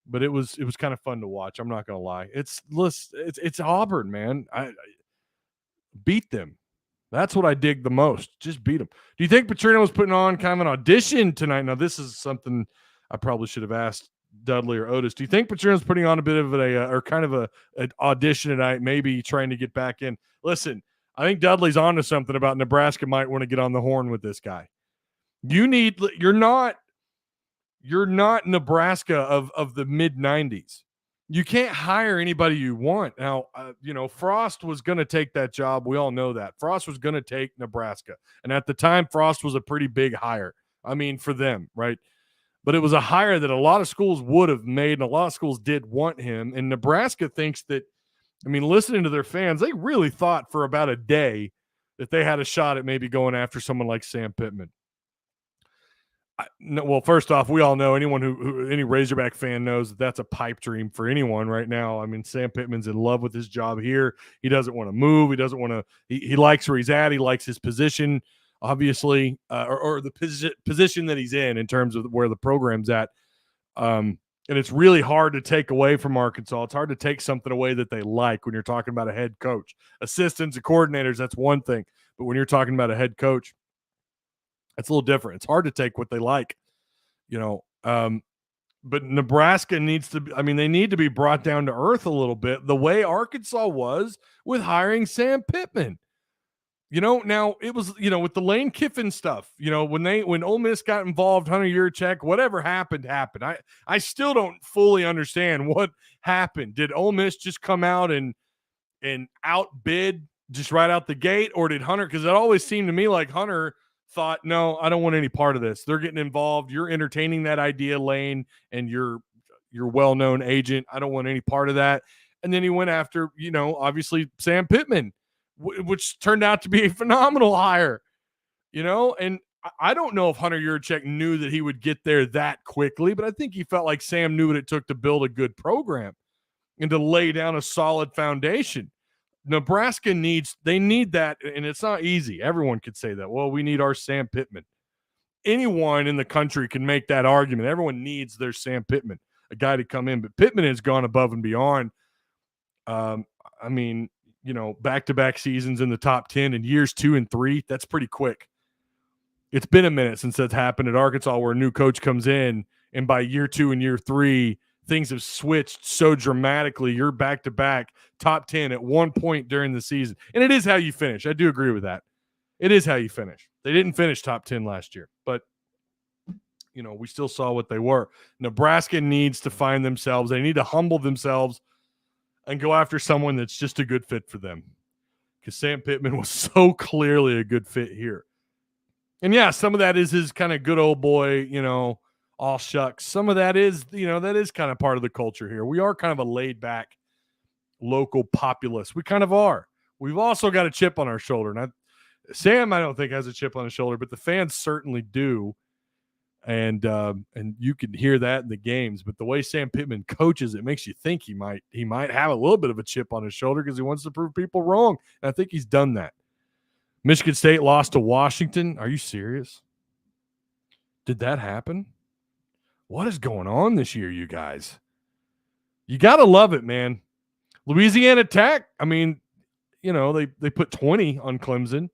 But it was kind of fun to watch. I'm not gonna lie. It's Auburn, man. I beat them. That's what I dig the most. Just beat them. Do you think Petrino was putting on kind of an audition tonight? Now, this is something I probably should have asked Dudley or Otis. Do you think Petrino's putting on a bit of an audition tonight, maybe trying to get back in? Listen, I think Dudley's onto something about Nebraska might want to get on the horn with this guy. You're not Nebraska of the mid-90s. You can't hire anybody you want. Now, Frost was going to take that job. We all know that. Frost was going to take Nebraska. And at the time, Frost was a pretty big hire. I mean, for them, right? But it was a hire that a lot of schools would have made, and a lot of schools did want him. And Nebraska thinks that, listening to their fans, they really thought for about a day that they had a shot at maybe going after someone like Sam Pittman. Well, first off, we all know, anyone any Razorback fan knows that that's a pipe dream for anyone right now. Sam Pittman's in love with his job here. He doesn't want to move. He doesn't want to. He likes where he's at. He likes his position, obviously, or the position that he's in terms of where the program's at. And it's really hard to take away from Arkansas. It's hard to take something away that they like when you're talking about a head coach. Assistants and coordinators, that's one thing. But when you're talking about a head coach, it's a little different. It's hard to take what they like, but Nebraska needs to be, they need to be brought down to earth a little bit, the way Arkansas was with hiring Sam Pittman. Now it was, with the Lane Kiffin stuff, when Ole Miss got involved, Hunter Yurachek, whatever happened. I still don't fully understand what happened. Did Ole Miss just come out and outbid just right out the gate, or did Hunter, because it always seemed to me like Hunter thought, no, I don't want any part of this. They're getting involved. You're entertaining that idea, Lane, and you're well-known agent. I don't want any part of that. And then he went after, obviously Sam Pittman, which turned out to be a phenomenal hire, and I don't know if Hunter Yurachek knew that he would get there that quickly, but I think he felt like Sam knew what it took to build a good program and to lay down a solid foundation. Nebraska need that, and it's not easy. Everyone could say that. Well, we need our Sam Pittman. Anyone in the country can make that argument. Everyone needs their Sam Pittman, a guy to come in. But Pittman has gone above and beyond. Back-to-back seasons in the top 10 in years 2 and 3. That's pretty quick. It's been a minute since that's happened at Arkansas, where a new coach comes in, and by year 2 and year 3, things have switched so dramatically. You're back-to-back top 10 at one point during the season. And it is how you finish. I do agree with that. It is how you finish. They didn't finish top 10 last year, but, we still saw what they were. Nebraska needs to find themselves. They need to humble themselves and go after someone that's just a good fit for them, because Sam Pittman was so clearly a good fit here. And, yeah, some of that is his kind of good old boy, all shucks. Some of that is, that is kind of part of the culture here. We are kind of a laid back local populace. We kind of are. We've also got a chip on our shoulder. And Sam, I don't think has a chip on his shoulder, but the fans certainly do. And you can hear that in the games. But the way Sam Pittman coaches, it makes you think he might have a little bit of a chip on his shoulder because he wants to prove people wrong. And I think he's done that. Michigan State lost to Washington. Are you serious? Did that happen? What is going on this year, you guys? You got to love it, man. Louisiana Tech, I mean, you know, they put 20 on Clemson.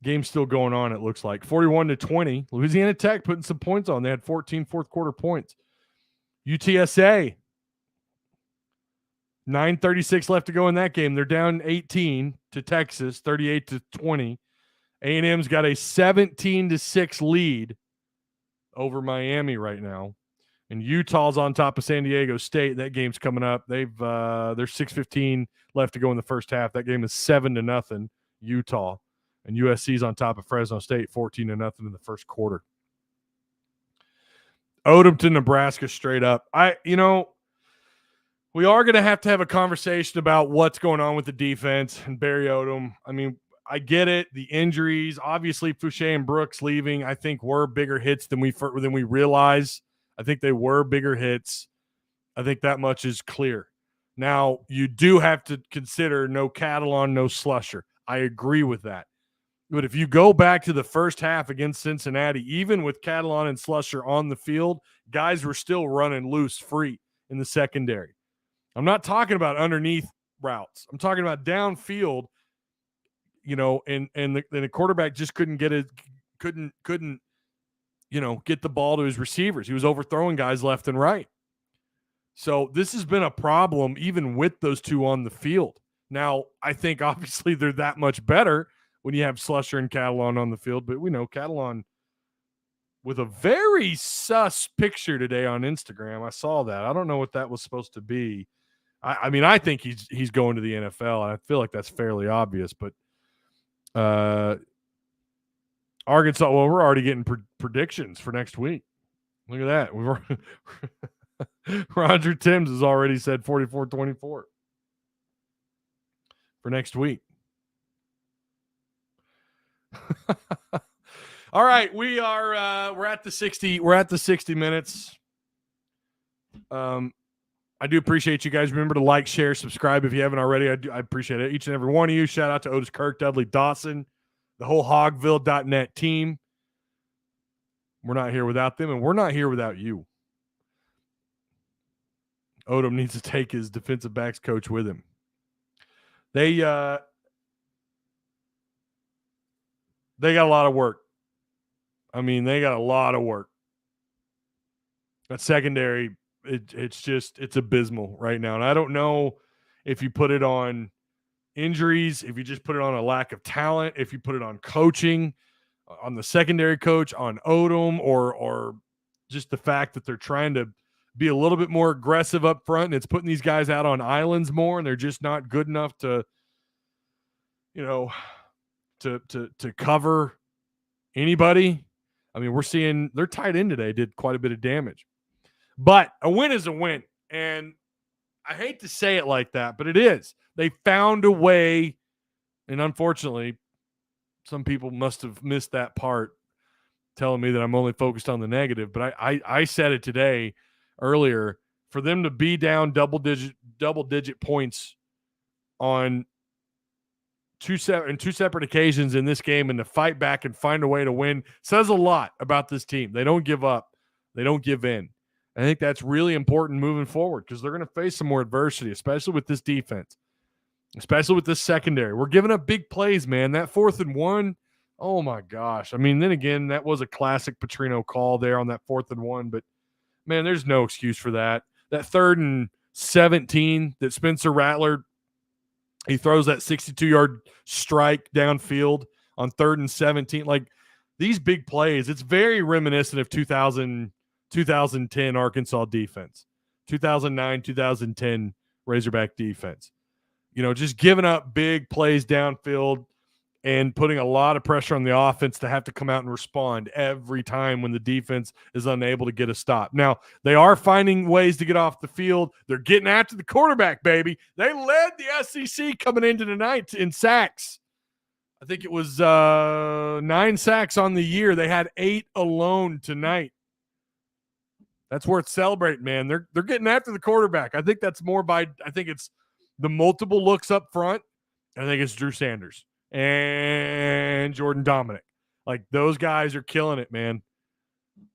Game's still going on, it looks like. 41-20. Louisiana Tech putting some points on. They had 14 fourth-quarter points. UTSA, 9:36 left to go in that game. They're down 18 to Texas, 38-20. A&M's got a 17-6 lead over Miami right now. And Utah's on top of San Diego State. That game's coming up. There's 6:15 left to go in the first half. That game is 7-0 Utah. And USC's on top of Fresno State, 14-0 in the first quarter. Odom to Nebraska straight up. We are going to have a conversation about what's going on with the defense and Barry Odom. I mean, I get it. The injuries, obviously Fouché and Brooks leaving, I think were bigger hits than we realize. I think they were bigger hits. I think that much is clear. Now, you do have to consider no Catalon, no Slusher. I agree with that. But if you go back to the first half against Cincinnati, even with Catalon and Slusher on the field, guys were still running loose, free in the secondary. I'm not talking about underneath routes. I'm talking about downfield, you know, and the quarterback just couldn't get the ball to his receivers. He was overthrowing guys left and right. So this has been a problem even with those two on the field. Now, I think obviously they're that much better when you have Slusher and Catalon on the field, but we know Catalon with a very sus picture today on Instagram. I saw that. I don't know what that was supposed to be. I mean, I think he's going to the NFL, and I feel like that's fairly obvious, but Arkansas, well, we're already getting predictions for next week. Look at that. We've already Roger Timms has already said 44-24 for next week. All right, we're at the 60 minutes. I do appreciate you guys. Remember to like, share, subscribe if you haven't already. I appreciate it. Each and every one of you. Shout out to Otis, Kirk, Dudley Dawson, the whole Hogville.net team. We're not here without them, and we're not here without you. Odom needs to take his defensive backs coach with him. They got a lot of work. I mean, they got a lot of work. That secondary, it's abysmal right now. And I don't know if you put it on injuries, if you just put it on a lack of talent, if you put it on coaching, on the secondary coach, on Odom, or just the fact that they're trying to be a little bit more aggressive up front, and it's putting these guys out on islands more, and they're just not good enough to, to cover anybody. I mean, we're seeing their tight end today did quite a bit of damage. But a win is a win. And I hate to say it like that, but it is. They found a way, and unfortunately, some people must have missed that part, telling me that I'm only focused on the negative. But I said it today earlier, for them to be down double digit points on two separate occasions in this game and to fight back and find a way to win says a lot about this team. They don't give up. They don't give in. I think that's really important moving forward because they're going to face some more adversity, especially with this defense, especially with this secondary. We're giving up big plays, man. That 4th and 1, oh my gosh. I mean, then again, that was a classic Petrino call there on that 4th and 1, but man, there's no excuse for that. That 3rd and 17 that Spencer Rattler, he throws that 62-yard strike downfield on 3rd and 17. Like, these big plays, it's very reminiscent of 2010 Arkansas defense, 2009, 2010 Razorback defense. Just giving up big plays downfield and putting a lot of pressure on the offense to have to come out and respond every time when the defense is unable to get a stop. Now, they are finding ways to get off the field. They're getting after the quarterback, baby. They led the SEC coming into tonight in sacks. I think it was 9 sacks on the year. They had 8 alone tonight. That's worth celebrating, man. They're getting after the quarterback. I think that's more by I think it's the multiple looks up front. I think it's Drew Sanders and Jordan Dominic. Like those guys are killing it, man.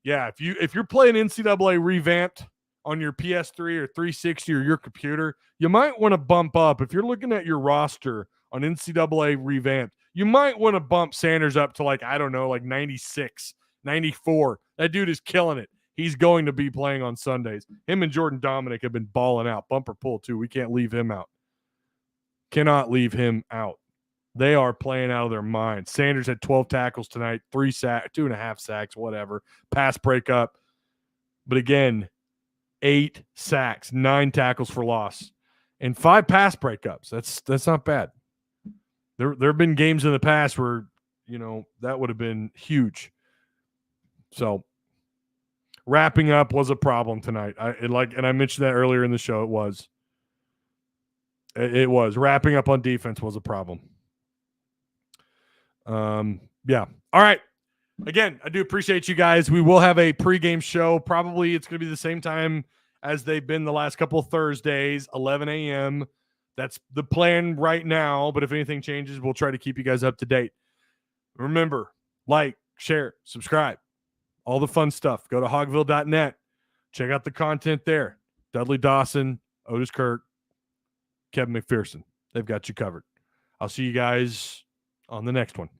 Yeah, if you're playing NCAA revamped on your PS3 or 360 or your computer, you might want to bump up. If you're looking at your roster on NCAA revamped, you might want to bump Sanders up to like, I don't know, like 96, 94. That dude is killing it. He's going to be playing on Sundays. Him and Jordan Dominic have been balling out. Bumper pull, too. We can't leave him out. Cannot leave him out. They are playing out of their mind. Sanders had 12 tackles tonight, 3 sacks, 2.5 sacks, whatever. Pass breakup. But again, 8 sacks, 9 tackles for loss, and 5 pass breakups. That's not bad. There have been games in the past where, that would have been huge. So wrapping up was a problem tonight. And I mentioned that earlier in the show. It was wrapping up on defense was a problem. Yeah. All right. Again, I do appreciate you guys. We will have a pregame show. Probably it's going to be the same time as they've been the last couple of Thursdays, 11 a.m. That's the plan right now. But if anything changes, we'll try to keep you guys up to date. Remember, like, share, subscribe, all the fun stuff. Go to hogville.net. Check out the content there. Dudley Dawson, Otis Kirk, Kevin McPherson. They've got you covered. I'll see you guys on the next one.